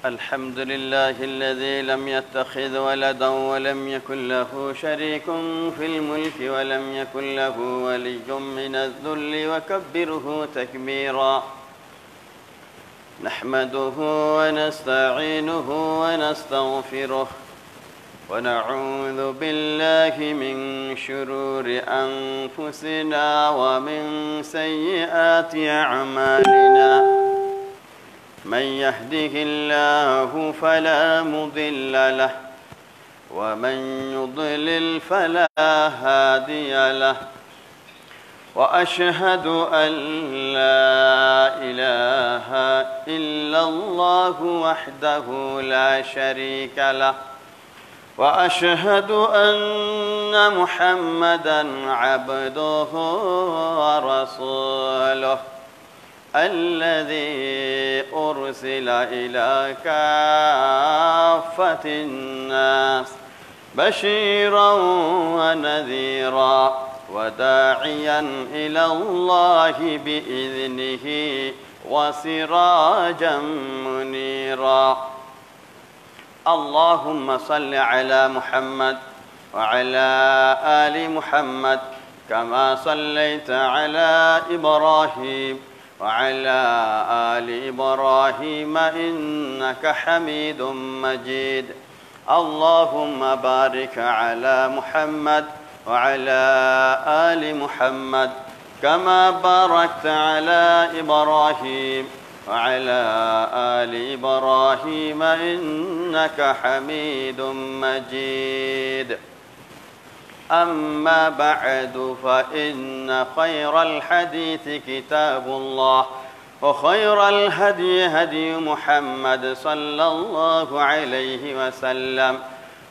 الحمد لله الذي لم يتخذ ولدا ولم يكن له شريك في الملك ولم يكن له ولي من الذل وكبره تكبيرا. نحمده ونستعينه ونستغفره ونعوذ بالله من شرور أنفسنا ومن سيئات أعمالنا. من يهده الله فلا مضل له ومن يضلل فلا هادي له. وأشهد أن لا إله إلا الله وحده لا شريك له وأشهد أن محمدًا عبده ورسوله الذي أرسل إلى كافة الناس بشيرا ونذيرا وداعيا إلى الله بإذنه وسراجا منيرا. اللهم صل على محمد وعلى آل محمد كما صليت على إبراهيم وعلى آل إبراهيم إنك حميد مجيد. اللهم بارك على محمد وعلى آل محمد كما باركت على إبراهيم وعلى آل إبراهيم إنك حميد مجيد. أما بعد فإن خير الحديث كتاب الله وخير الهدي هدي محمد صلى الله عليه وسلم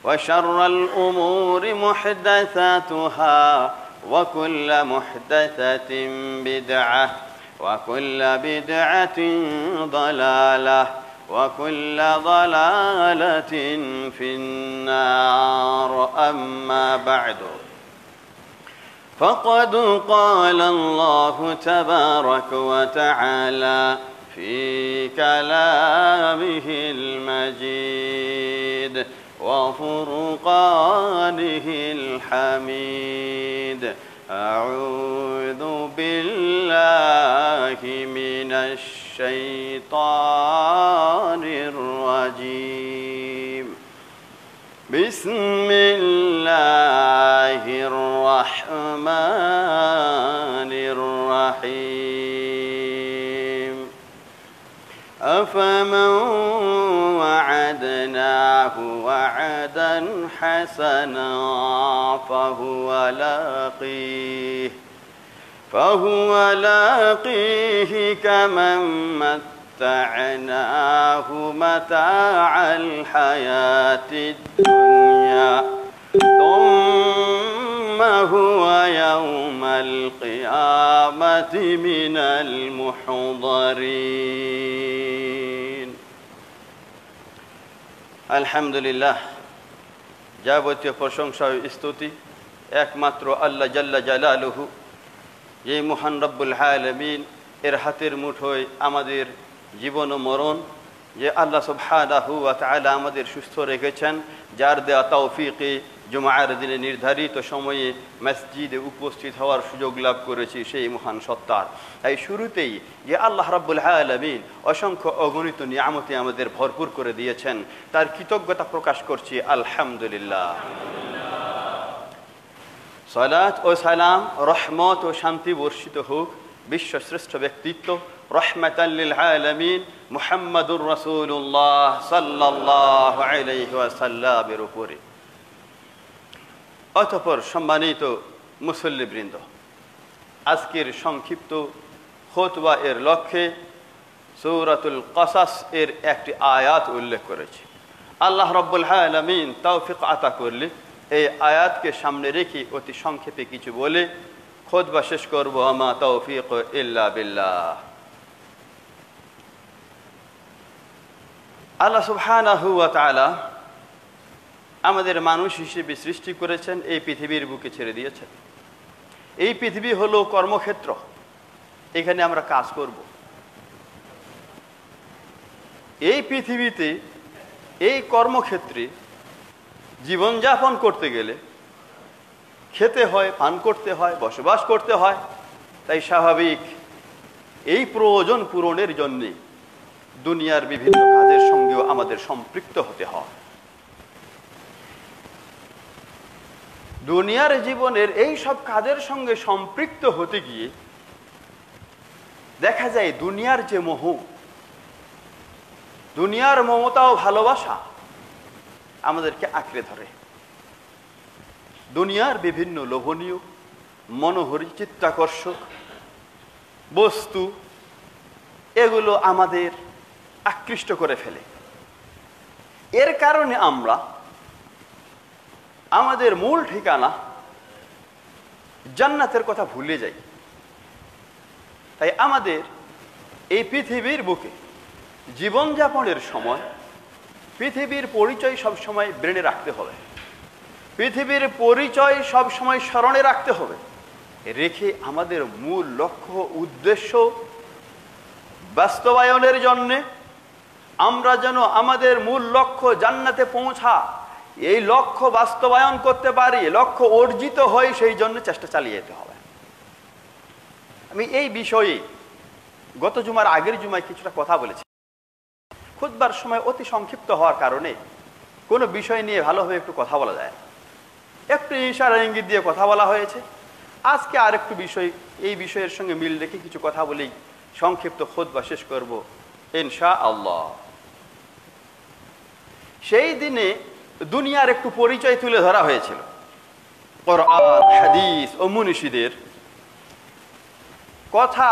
وشر الأمور محدثاتها وكل محدثة بدعة وكل بدعة ضلالة وكل ضلالة في النار. أما بعد فقد قال الله تبارك وتعالى في كلامه المجيد وفرقانه الحميد. أعوذ بالله من الشيطان الرجيم. বিসমিল্লাহির রহমানির রহিম আফামান ওয়া'আদনাহু ওয়া'দান হাসানা فهو لاقيه كمن متعناه متاع الحياة الدنيا ثم هو يوم القيامة من المحضرين الحمد لله যাবতীয় প্রশংসা ও স্তুতি একমাত্র আল্লাহ জাল্লা জালালুহু, এই মহান রব্বুল আলামিন এর হাতের মুঠোয় আমাদের জীবন ও মরণ, যে আল্লাহ সুবহানাহু ওয়া তাআলা আমাদের সুস্থ রেখেছেন, যার দেওয়া তৌফিকে জুমার দিনে নির্ধারিত সময়ে মসজিদে উপস্থিত হওয়ার সুযোগ লাভ করেছি সেই মহান সত্তার। তাই শুরুতেই যে আল্লাহ রাব্বুল আলামিন অসংখ্য অগণিত নিয়ামতে আমাদের ভরপুর করে দিয়েছেন, তার কৃতজ্ঞতা প্রকাশ করছি আলহামদুলিল্লাহ। সালাত ও সালাম, রহমত ও শান্তি বর্ষিত হোক বিশ্বশ্রেষ্ঠ ব্যক্তিত্ব রহমাতাল লিল আলামিন মুহাম্মাদুর রাসূলুল্লাহ সাল্লাল্লাহু আলাইহি ওয়াসাল্লামের উপরে। অতঃপর সম্মানিত মুসল্লিবৃন্দ, আজকের সংক্ষিপ্ত খুতবা এর লক্ষ্যে সূরাতুল কসাস এর একটি আয়াত উল্লেখ করেছে। আল্লাহ রাব্বুল আলামিন তৌফিক আতা করলে এই আয়াতকে সামনে রেখে অতি সংক্ষেপে কিছু বলে খুতবা শেষ করব। আমা তৌফিক ইল্লা বিল্লাহ। আল্লাহ সুবহানাহু ওয়া তাআলা আমাদের মানুষ হিসেবে সৃষ্টি করেছেন, এই পৃথিবীর বুকে ছেড়ে দিয়েছেন। এই পৃথিবী হলো কর্মক্ষেত্র, এখানে আমরা কাজ করব। এই পৃথিবীতে এই কর্মক্ষেত্রে জীবনযাপন করতে গেলে খেতে হয়, পান করতে হয়, বসবাস করতে হয়। তাই স্বাভাবিক এই প্রয়োজন পূরণের জন্যে দুনিয়ার বিভিন্ন কাজের সঙ্গেও আমাদের সম্পৃক্ত হতে হয়। দুনিয়ার জীবনের এই সব কাজের সঙ্গে সম্পৃক্ত হতে গিয়ে দেখা যায় দুনিয়ার যে মোহ, দুনিয়ার মমতা ও ভালোবাসা আমাদেরকে আঁকড়ে ধরে। দুনিয়ার বিভিন্ন লোভনীয়, মনোহরী, চিত্তাকর্ষক বস্তু এগুলো আমাদের আকৃষ্ট করে ফেলে। এর কারণে আমরা আমাদের মূল ঠিকানা জান্নাতের কথা ভুলে যাই। তাই আমাদের এই পৃথিবীর বুকে জীবনযাপনের সময় পৃথিবীর পরিচয় সবসময় ব্রেনে রাখতে হবে, পৃথিবীর পরিচয় সবসময় স্মরণে রাখতে হবে, রেখে আমাদের মূল লক্ষ্য উদ্দেশ্য বাস্তবায়নের জন্যে আমরা যেন আমাদের মূল লক্ষ্য জান্নাতে পৌঁছা, এই লক্ষ্য বাস্তবায়ন করতে পারি, লক্ষ্য অর্জিত হয়, সেই জন্য চেষ্টা চালিয়ে যেতে হবে। আমি এই বিষয়ে গত জুমার আগের জুমায় কিছুটা কথা বলেছি। খুতবার সময় অতি সংক্ষিপ্ত হওয়ার কারণে কোনো বিষয় নিয়ে ভালোভাবে একটু কথা বলা যায়, একটু ইশারা ইঙ্গিত দিয়ে কথা বলা হয়েছে। আজকে আরেকটু বিষয়, এই বিষয়ের সঙ্গে মিল রেখে কিছু কথা বলেই সংক্ষিপ্ত খুতবা শেষ করব ইনশাআল্লাহ। সেই দিনে দুনিয়ার একটু পরিচয় তুলে ধরা হয়েছিল। কোরআন, হাদিস ও মুনিশিদের কথা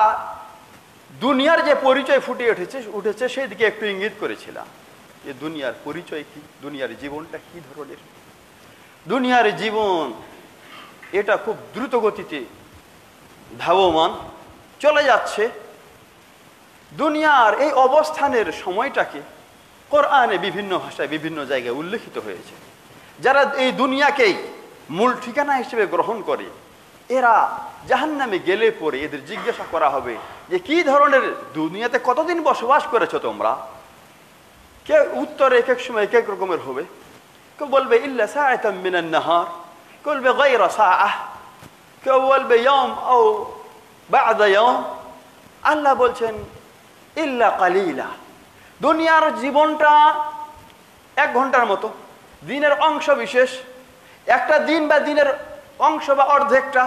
দুনিয়ার যে পরিচয় ফুটে উঠেছে সেই দিকে একটু ইঙ্গিত করেছিলাম। যে দুনিয়ার পরিচয় কি, দুনিয়ার জীবনটা কি ধরনের। দুনিয়ার জীবন এটা খুব দ্রুত গতিতে ধাবমান চলে যাচ্ছে। দুনিয়ার এই অবস্থানের সময়টাকে কোরআনে বিভিন্ন ভাষায় বিভিন্ন জায়গায় উল্লেখিত হয়েছে। যারা এই দুনিয়াকেই মূল ঠিকানা হিসেবে গ্রহণ করে এরা জাহান্নামে গেলে পরে এদের জিজ্ঞাসা করা হবে যে কি ধরনের দুনিয়াতে কতদিন বসবাস করেছো তোমরা। কে উত্তর এক এক সময় এক এক রকমের হবে। কেউ বলবে ইল্লা সাআতাম মিনান নাহার, কেউ বলবে গায়রা সাআহ, কেউ বলবে ইয়াউম আও বা'দা ইয়াউম। আল্লাহ বলছেন ইল্লা কালিলা, দুনিয়ার জীবনটা 1 ঘন্টার মতো, দিনের অংশ বিশেষ, একটা দিন বা দিনের অংশ বা অর্ধেকটা।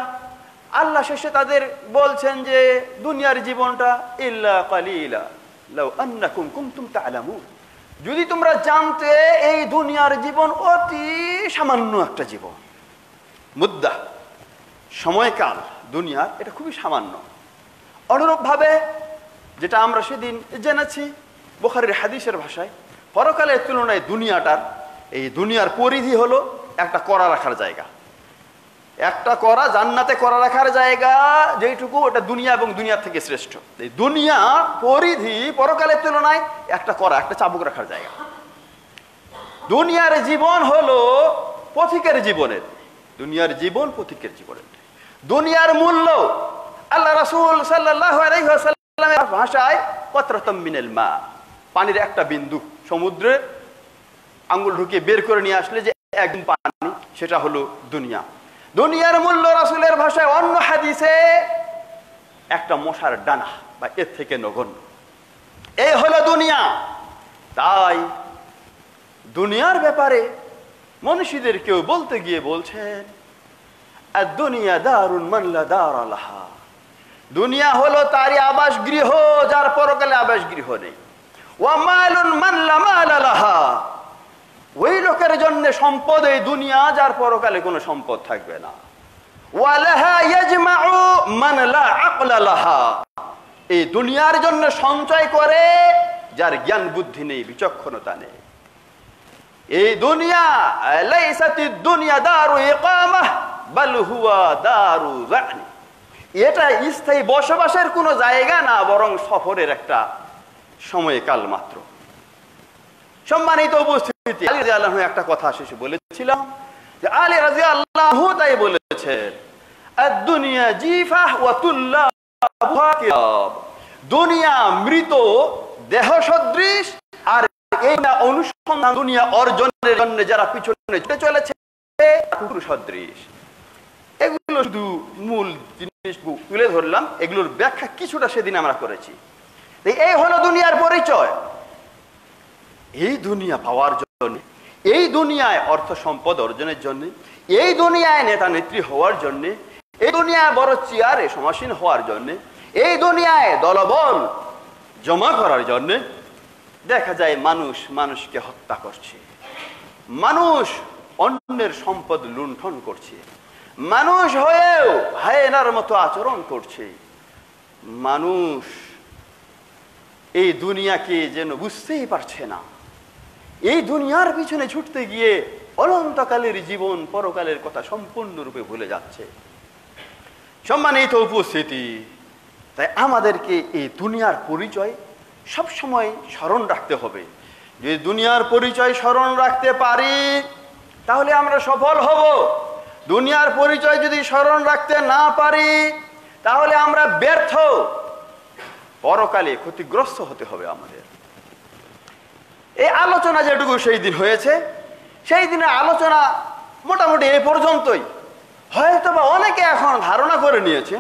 আল্লাহ শেষে তাদের বলছেন যে দুনিয়ার জীবনটা ইল্লা কালিলা লাউ আন্নাকুম কুনতুম তা'লামুন, যদি তোমরা জানতে এই দুনিয়ার জীবন অতি সামান্য একটা জীবন। মুদ্দা, সময়কাল দুনিয়ার, এটা খুবই সামান্য। অনুরূপভাবে যেটা আমরা সেদিন জেনেছি বুখারীর হাদিসের ভাষায়, পরকালের তুলনায় দুনিয়াটার, এই দুনিয়ার পরিধি হলো একটা করা রাখার জায়গা। একটা করা, জান্নাতে করা রাখার জায়গা যেইটুকু, ওটা দুনিয়া এবং দুনিয়া থেকে শ্রেষ্ঠ। এই দুনিয়া পরিধি পরকালের তুলনায় একটা করা, একটা চাবুক রাখার জায়গা। দুনিয়ার জীবন হলো পথিকের জীবনের, দুনিয়ার জীবন পথিকের জীবনের। দুনিয়ার মূল্য আল্লাহ রাসূল সাল্লাল্লাহু আলাইহি ওয়াসাল্লামের ভাষায় কতরাতুম মিনাল মা, পানির একটা বিন্দু সমুদ্রে আঙ্গুল ঢুকিয়ে বের করে নিয়ে আসলে যে একদম পানি, সেটা হলো দুনিয়া। দুনিয়ার মূল্য রাসূলের ভাষায় অন্য হাদিসে একটা মশার ডানা বা এর থেকে নগণ্য। এই হলো দুনিয়া। তাই দুনিয়ার ব্যাপারে মনীষীদের কেউ বলতে গিয়ে বলছেন আদ-দুনিয়া দারুন মান লা দারা লাহা, দুনিয়া হলো তারই আবাস গৃহ যার পরকালে আবাস গৃহ নেই। ওয়া মালুন মান লা মালা লাহা, ওই লোকের জন্য সম্পদ এই দুনিয়া যার পরকালে কোনো সম্পদ থাকবে না। ওয়া লাহা ইয়াজমাউ মান লা আকলা লাহা, এই দুনিয়ার জন্য সঞ্চয় করে যার জ্ঞান বুদ্ধি নেই, বিচক্ষণতা নেই। এই দুনিয়া লাইসাতিদ দুনিয়া দারু ইকামাহ বাল হুয়া দারু যানি, এটা স্থায়ী বসবাসের কোনো জায়গা না, বরং সফরের একটা সময়কাল মাত্র। সম্মানিত উপস্থিতি, আলী রাদিয়াল্লাহু একটা কথা শেষে বলেছিলাম যে আলী রাদিয়াল্লাহু তাই বলেছেন আদ-দুনিয়া জিফাহ ওয়া তুল্লাবুহা কিরাব, দুনিয়া মৃত দেহ সদৃশ, আর এই না অনুসন্ধান দুনিয়া অর্জনের জন্য যারা পিছনে ছুটে চলেছে কুকুর সদৃশ। এগুলো শুধু মূল জিনিসগুলো তুলে ধরলাম, এগুলোর ব্যাখ্যা কিছুটা সেদিন আমরা করেছি। এই হলো দুনিয়ার পরিচয়। এই দুনিয়া পাওয়ার জন্য, এই দুনিয়ায় অর্থ সম্পদ অর্জনের জন্য, এই দুনিয়ায় নেতা নেত্রী হওয়ার জন্য, এই দুনিয়ায় বড় চেয়ারে সমাসীন হওয়ার জন্য, এই দুনিয়ায় দলবল জমা করার জন্য দেখা যায় মানুষ মানুষকে হত্যা করছে, মানুষ অন্যের সম্পদ লুণ্ঠন করছে, মানুষ হয়েও হায়েনার মতো আচরণ করছে। মানুষ এই দুনিয়াকে যেন বুঝতেই পারছে না, এই দুনিয়ার পিছনে ছুটতে গিয়ে অনন্তকালের জীবন পরকালের কথা সম্পূর্ণরূপে ভুলে যাচ্ছে। সম্মানিত উপস্থিতি, তাই আমাদেরকে এই দুনিয়ার পরিচয় সবসময় স্মরণ রাখতে হবে। যদি দুনিয়ার পরিচয় স্মরণ রাখতে পারি তাহলে আমরা সফল হব। দুনিয়ার পরিচয় যদি স্মরণ রাখতে না পারি তাহলে আমরা ব্যর্থ, পরকালে ক্ষতিগ্রস্ত হতে হবে আমাদের। এই আলোচনা যেটুকু সেই দিন হয়েছে, সেই দিনের আলোচনা মোটামুটি এই পর্যন্তই। হয়তোবা অনেকে এখন ধারণা করে নিয়েছে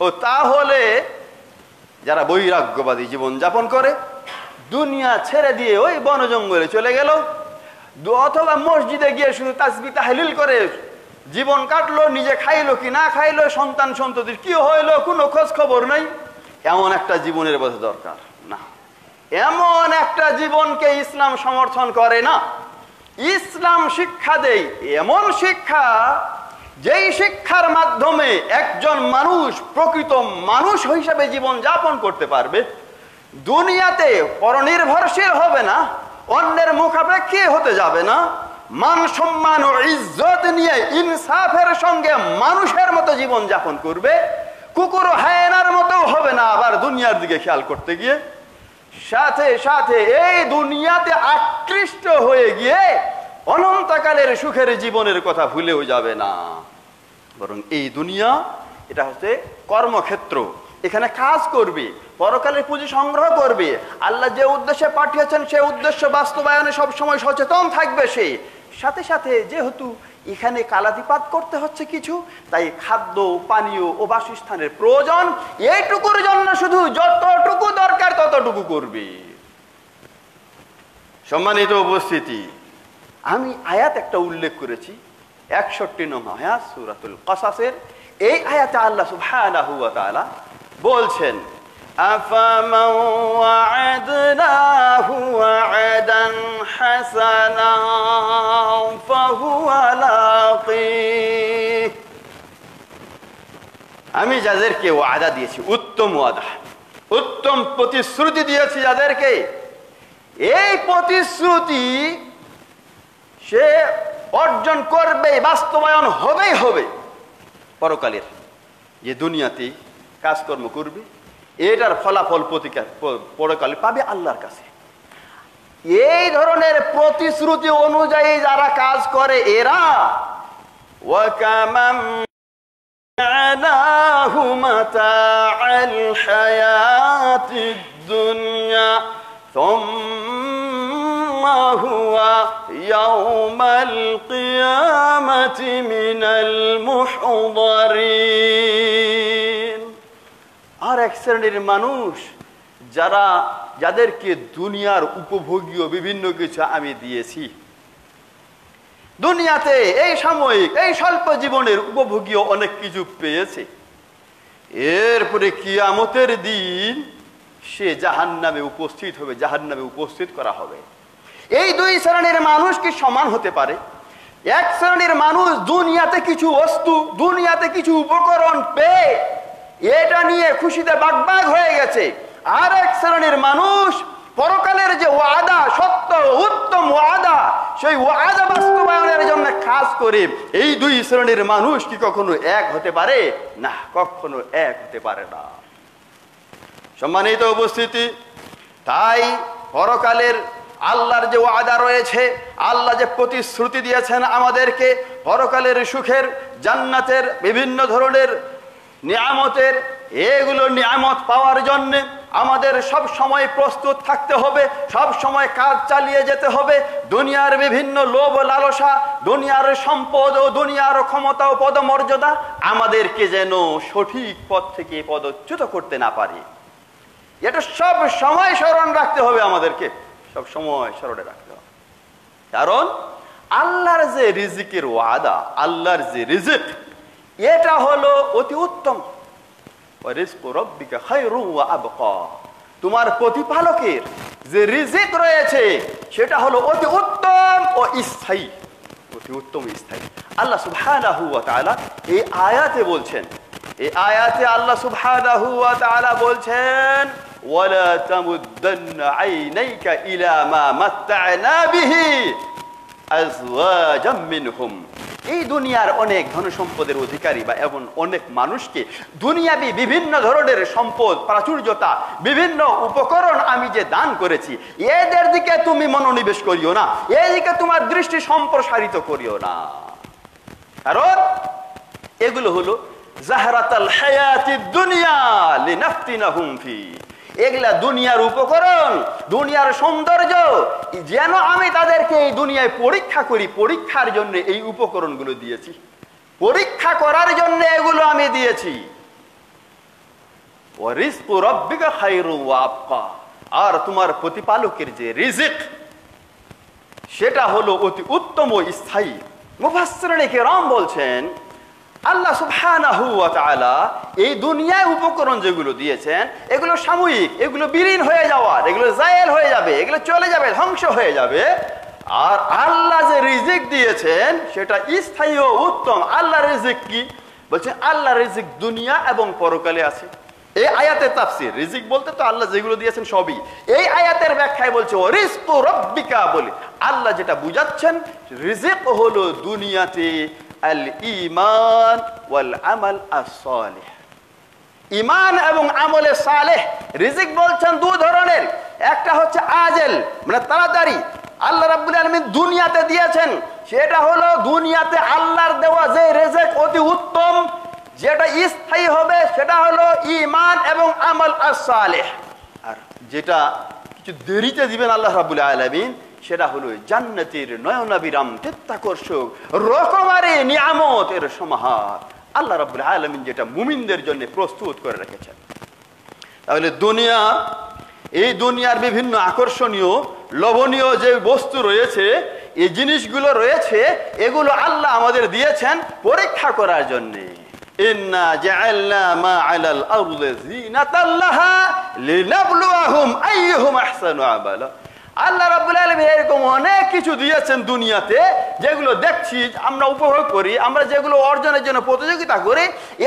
ও তাহলে যারা বৈরাগ্যবাদী জীবন যাপন করে দুনিয়া ছেড়ে দিয়ে ওই বন জঙ্গলে চলে গেল, অথবা মসজিদে গিয়ে শুধু তাসবিহ তাহলিল করে জীবন কাটলো, নিজে খাইলো কি না খাইলো, সন্তান সন্ততির কি হইলো কোনো খোঁজ খবর নাই, এমন একটা জীবনের বোঝা দরকার না। এমন একটা জীবনকে ইসলাম সমর্থন করে না। ইসলাম শিক্ষা দেয় এমন শিক্ষা, যেই শিক্ষার মাধ্যমে একজন মানুষ প্রকৃত মানুষ হিসেবে জীবন যাপন করতে পারবে, দুনিয়াতে পরনির্ভরশীল হবে না, অন্যের মুখাপেক্ষী হতে যাবে না, মান সম্মান ও ইজ্জত নিয়ে ইনসাফের সঙ্গে মানুষের মতো জীবন যাপন করবে, কুকুর হায়েনার মতো হবে না আবার দুনিয়ার দিকে খেয়াল করতে গিয়ে, সাথে সাথে এই দুনিয়াতে আকৃষ্ট হয়ে গিয়ে অনন্তকালের সুখের জীবনের কথা ভুলেও যাবে না। বরং এই দুনিয়া এটা হচ্ছে কর্মক্ষেত্র, এখানে কাজ করবে, পরকালের পুঁজি সংগ্রহ করবে, আল্লাহ যে উদ্দেশ্যে পাঠিয়েছেন সেই উদ্দেশ্য বাস্তবায়নে সবসময় সচেতন থাকবে সে। সাথে সাথে যেহেতু এখানে কালাতিপাত করতে হচ্ছে কিছু, তাই খাদ্য পানীয় ও বাসস্থানের প্রয়োজন, এইটুকুর জন্য শুধু যতটুকু দরকার ততটুকু করবে। সম্মানিত উপস্থিতি, আমি আয়াত একটা উল্লেখ করেছি 61 নং আয়াত সূরাতুল কসাসের। এই আয়াতে আল্লাহ সুবহানাহু ওয়া তাআলা বলছেন আফামান ওয়া'আদনাহু ওয়া'দান হাসানান ফাহুয়া লাকিহ। আমি যাদেরকে ওয়াদা দিয়েছি, উত্তম ওয়াদা, উত্তম প্রতিশ্রুতি দিয়েছি যাদেরকে, এই প্রতিশ্রুতি সে অর্জন করবে, বাস্তবায়ন হবেই হবে। পরকালের যে দুনিয়াতে কাজকর্ম করবে এটার ফলাফল প্রতিকার পরকালে পাবে আল্লাহর কাছে। এই ধরনের প্রতিশ্রুতি অনুযায়ী যারা কাজ করে এরা ওয়াকামাম আনাহু মাতাআল হায়াতিদ দুনিয়া সুম্মা হুয়া ইয়াউমাল কিয়ামাতি মিনাল মুহদারিন। আর এক শ্রেণীর মানুষ যাদেরকে দুনিয়ার উপভোগীয় বিভিন্ন কিছু আমি দিয়েছি, দুনিয়াতে এই সাময়িক এই স্বল্প জীবনের উপভোগীয় অনেক কিছু পেয়েছে, এরপরে কিয়ামতের দিন সে জাহান্নামে উপস্থিত হবে, জাহান্নামে উপস্থিত করা হবে। এই দুই শ্রেণীর মানুষ কি সমান হতে পারে? এক শ্রেণীর মানুষ দুনিয়াতে কিছু বস্তু, দুনিয়াতে কিছু উপকরণ পেয়ে এটা নিয়ে খুশিতে বাগবাগ হয়ে গেছে। আর এক শ্রেণীর মানুষ পরকালের যে ওয়াদা, সত্য উত্তম ওয়াদা, সেই ওয়াদা বাস্তবায়নের জন্য কাজ করে। এই দুই শ্রেণীর মানুষ কি কখনো এক হতে পারে? না, কখনো এক হতে পারে না। সম্মানিত উপস্থিতি, তাই পরকালের আল্লাহর যে ওয়াদা রয়েছে, আল্লাহ যে প্রতিশ্রুতি দিয়েছেন আমাদেরকে পরকালের সুখের, জান্নাতের, বিভিন্ন ধরনের নিয়ামতের, এগুলো নিয়ামত পাওয়ার জন্য আমাদের সব সময় প্রস্তুত থাকতে হবে, সব সময় কাজ চালিয়ে যেতে হবে। দুনিয়ার বিভিন্ন লোভ লালসা, দুনিয়ার সম্পদ ও দুনিয়ার ক্ষমতা ও পদমর্যাদা আমাদেরকে যেন সঠিক পথ থেকে পদচ্যুত করতে না পারে, এটা সব সময় স্মরণ রাখতে হবে, আমাদেরকে সব সময় স্মরণে রাখতে হবে। কারণ আল্লাহর যে রিজিকের ওয়াদা, আল্লাহর যে রিজিক, এটা হলো অতি উত্তম। তোমার প্রতিপালকের যে রিজিক রয়েছে সেটা হলো অতি উত্তম ও স্থায়ী, অতি উত্তম স্থায়ী। আল্লাহ সুবহানাহু ওয়া তাআলা এই আয়াতে বলছেন, এই আয়াতে আল্লাহ সুবহানাহু ওয়া তাআলা বলছেন ওয়ালা তামুদ্দান্না আইনাইকা ইলা মা মাত্তা'না বিহি আজওয়াজাম মিনহুম। এই দুনিয়ার অনেক ধন সম্পদের অধিকারী বা এমন অনেক মানুষকে দুনিয়াবি বিভিন্ন ধরনের সম্পদ, প্রাচুর্যতা, বিভিন্ন উপকরণ আমি যে দান করেছি, এদের দিকে তুমি মনোনিবেশ করিও না, এদিকে তোমার দৃষ্টি সম্প্রসারিত করিও না। কারণ এগুলো হলো জাহরাতাল হায়াতিদ দুনিয়া লিনাফতিনাহুম ফি, এগুলা দুনিয়ার উপকরণ, দুনিয়ার সৌন্দর্য, যেন আমি তাদেরকে এই দুনিয়ায় পরীক্ষা করি, পরীক্ষার জন্য এই উপকরণগুলো দিয়েছি, পরীক্ষা করার জন্য এগুলো আমি দিয়েছি। ওয়া রিজকু রাব্বিকা খায়রু ওয়া আবকা, আর তোমার প্রতিপালকের যে রিজিক সেটা হলো অতি উত্তম ও স্থায়ী। মুফাসসিরিনে কেরাম বলছেন আল্লাহ সুবহানাহু ওয়া তাআলা এই দুনিয়ায় উপকরণ যেগুলো দিয়েছেন এগুলো সাময়িক, এগুলো বিলীন হয়ে যাওয়ার, এগুলো জায়েল হয়ে যাবে, এগুলো চলে যাবে, ধ্বংস হয়ে যাবে। আর আল্লাহ যে রিজিক দিয়েছেন সেটা স্থায়ী ও উত্তম। আল্লাহ রিজিক কি বলছেন? আল্লাহ রিজিক দুনিয়া এবং পরকালে আছে। এই আয়াতের তাফসীর, রিজিক বলতে তো আল্লাহ যেগুলো দিয়েছেন সবই। এই আয়াতের ব্যাখ্যায় বলছে ও রিজকু রাব্বিকা, বলে আল্লাহ যেটা বুঝাচ্ছেন রিজিক হলো দুনিয়াতে আল ঈমান ওয়াল আমাল আস-সালিহ, ঈমান এবং আমলে সালেহ। রিজিক বলছেন দুই ধরনের, একটা হচ্ছে আজেল মানে তাড়াতাড়ি, আল্লাহ রাব্বুল আলামিন দুনিয়াতে দিয়েছেন, সেটা হলো দুনিয়াতে আল্লাহর দেওয়া যে রিজিক অতি উত্তম, যেটা স্থায়ী হবে, সেটা হলো ঈমান এবং আমল আস-সালেহ। আর যেটা কিছু দেরিতে দিবেন আল্লাহ রাব্বুল আলামিন সেটা হলো জান্নাতের নয়নাভিরাম চিত্তাকর্ষক রকমারি নিয়ামতের সমাহার আল্লাহ রাব্বুল আলামিন যেটা মুমিনদের জন্য প্রস্তুত করে রেখেছেন। তাহলে দুনিয়া, এই দুনিয়ার বিভিন্ন আকর্ষণীয় লোভনীয় যে বস্তু রয়েছে এই জিনিসগুলো রয়েছে, এগুলো আল্লাহ আমাদের দিয়েছেন পরীক্ষা করার জন্য। ইন্না জাআলনা মা আলাল আরদি যিনাতাল লাহা লিনাবলুয়াহুম আইয়ুহুম আহসানু আমালা। আল্লাহ রাব্বুল আলামিন এরকম অনেক কিছু দিয়েছেন দুনিয়াতে, যেগুলো দেখছি আমরা উপভোগ করি, আমরা যেগুলো অর্জনের জন্য প্রতিযোগিতা করি,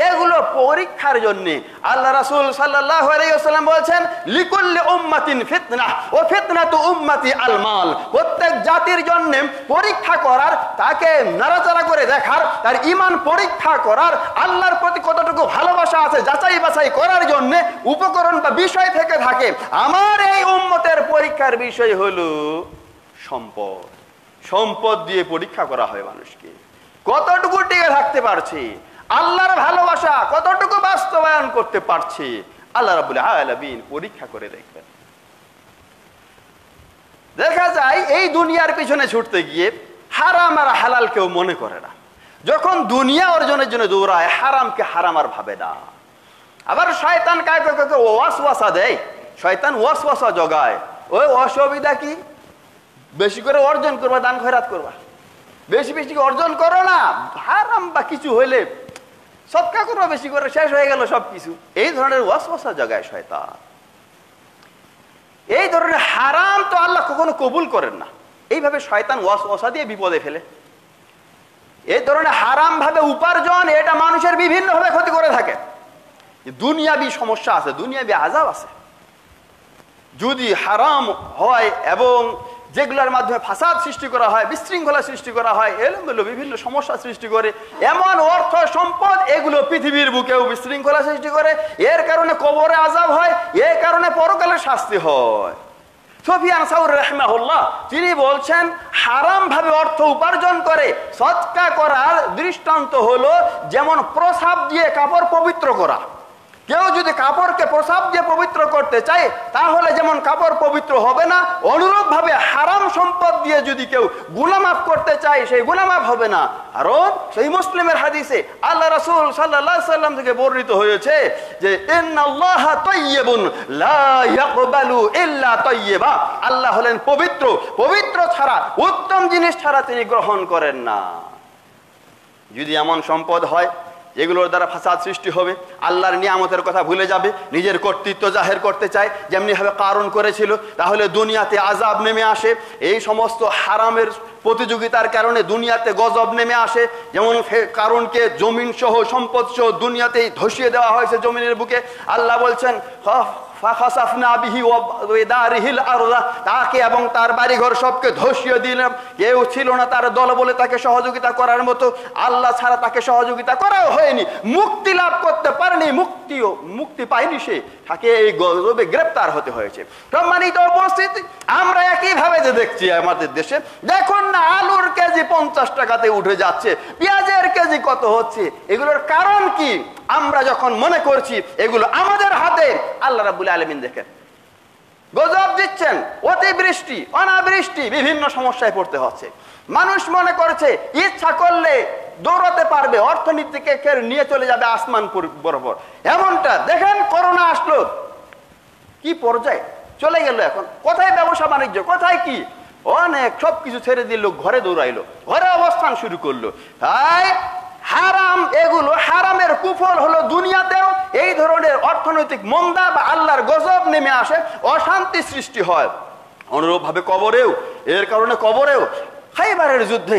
এগুলো পরীক্ষার জন্য। আল্লাহ রাসূল সাল্লাল্লাহু আলাইহি ওয়াসাল্লাম বলেছেন, লিকুল্লি উম্মাতিন ফিতনাহ ওয়া ফিতনাতু উম্মতি আল মাল। প্রত্যেক জাতির জন্য পরীক্ষা করার, তাকে নাড়াচাড়া করে দেখার, তার ঈমান পরীক্ষা করার, আল্লাহর প্রতি কতটুকু ভালোবাসা আছে যাচাই বাছাই করার জন্য উপকরণ বা বিষয় থেকে থাকে। আমার এই উম্মতের পরীক্ষার বিষয় হলো সম্পদ। সম্পদ দিয়ে পরীক্ষা করা হয় মানুষকে, কতটুকু টিকে থাকতে পারছে, আল্লাহর ভালোবাসা কতটুকু বাস্তবায়ন করতে পারছে, আল্লাহ রাব্বুল আলামিন পরীক্ষা করে দেখবেন। দেখা যায় এই দুনিয়ার পিছনে ছুটতে গিয়ে হারাম আর হালাল কেউ মনে করে না। যখন দুনিয়া অর্জনের জন্য দৌড়ায়, হারামকে হারাম আর ভাবে না। আবার শয়তান কাকে কাকে ওয়াসওয়াসা দেয়, শয়তান ওয়াসওয়াসা জগায়। ওই অসুবিধা কি, বেশি করে অর্জন করবা, দান খয়রাত করবা, বেশি বেশি অর্জন করো না, হারাম বা কিছু হইলে সদকা করবা বেশি করে, শেষ হয়ে গেল সবকিছু। এই ধরনের ওয়াসওয়াসা জগায় শয়তান। এই ধরনের হারাম তো আল্লাহ কখনো কবুল করেন না। এইভাবে শয়তান ওয়াসওয়াসা দিয়ে বিপদে ফেলে। এই ধরনের হারাম ভাবে উপার্জন, এটা মানুষের বিভিন্ন ভাবে ক্ষতি করে থাকে। দুনিয়াবি সমস্যা আছে, দুনিয়াবি আযাব আছে। যদি হারাম হয় এবং যেগুলোর মাধ্যমে ফাসাদ সৃষ্টি করা হয়, বিশৃঙ্খলা সৃষ্টি করা হয়, এলোমেলো বিভিন্ন সমস্যা সৃষ্টি করে, এমন অর্থ সম্পদ এগুলো পৃথিবীর বুকেও বিশৃঙ্খলা সৃষ্টি করে, এর কারণে কবরে আযাব হয়, এর কারণে পরকালে শাস্তি হয়। সুফিয়ান সাউরি রাহিমাহুল্লাহ তিনি বলছেন, হারাম ভাবে অর্থ উপার্জন করে সদকা করার দৃষ্টান্ত হলো যেমন প্রসাব দিয়ে কাপড় পবিত্র করা। কেউ যদি কাপড়কে প্রসাব দিয়ে পবিত্র করতে চায়, তাহলে যেমন কাপড় পবিত্র হবে না, অনুরূপ ভাবে হারাম সম্পদ দিয়ে যদি কেউ গুনাহমাফ করতে চায়, সেই গুনাহমাফ হবে না। কারণ সেই মুসলিমের হাদিসে আল্লাহ রাসূল সাল্লাল্লাহু আলাইহি সাল্লাম থেকে বর্ণিত হয়েছে যে ইন্নাল্লাহা তাইয়্যিবুন লা ইয়াকবালু ইল্লা তাইয়্যিবা। আল্লাহ হলেন পবিত্র, পবিত্র ছাড়া, উত্তম জিনিস ছাড়া তিনি গ্রহণ করেন না। যদি এমন সম্পদ হয় যেগুলোর দ্বারা ফাসাদ সৃষ্টি হবে, আল্লাহর নিয়ামতের কথা ভুলে যাবে, নিজের কর্তৃত্ব জাহের করতে চায়, যেমনি ভাবে কারণ করেছিল, তাহলে দুনিয়াতে আযাব নেমে আসে। এই সমস্ত হারামের প্রতিযোগিতার কারণে দুনিয়াতে গজব নেমে আসে। যেমন কারণকে জমিন সহ সম্পদ সহ দুনিয়াতেই ধসিয়ে দেওয়া হয়েছে জমিনের বুকে। আল্লাহ বলছেন, তাকে এবং তার বাড়িঘর সবকে ধসিয়ে দিলাম, কেউ ছিল না তার দল বলে তাকে সহযোগিতা করার মতো, আল্লাহ ছাড়া তাকে সহযোগিতা করাও হয়নি, মুক্তি লাভ করতে পারেনি, মুক্তি পায়নি সে, তাকে এই গজবে গ্রেপ্তার হতে হয়েছে। সম্মানিত উপস্থিতি, আমরা একইভাবে যে দেখছি আমাদের দেশে, দেখুন না আলুর কেজি 50 টাকাতে উঠে যাচ্ছে, পেঁয়াজের কেজি কত হচ্ছে, এগুলোর কারণ কি? আমরা যখন মনে করছি এগুলো আমাদের হাতে, আল্লাহ রাব্বুল আলামিন দেখেন গজব দিচ্ছেন, অতিবৃষ্টি অনাবৃষ্টি, বিভিন্ন সমস্যায় পড়তে হচ্ছে। মানুষ মনে করছে ইচ্ছা করলে দৌড়াতে পারবে, অর্থনীতিকে নিয়ে চলে যাবে আসমান বরাবর। এমনটা দেখেন, করোনা আসলো, কি পর্যায়ে চলে গেল। এখন কোথায় ব্যবসা বাণিজ্য, কোথায় কি, অনেক সবকিছু ছেড়ে দিল, ঘরে দৌড়াইলো, ঘরে অবস্থান শুরু করলো। তাই হারাম, এগুলো হারামের কুফল হলো দুনিয়াতেও এই ধরনের অর্থনৈতিক মন্দা বা আল্লাহর গজব নেমে আসে, অশান্তি সৃষ্টি হয়। অনুরূপ ভাবে কবরেও, এর কারণে কবরেও খাইবারের যুদ্ধে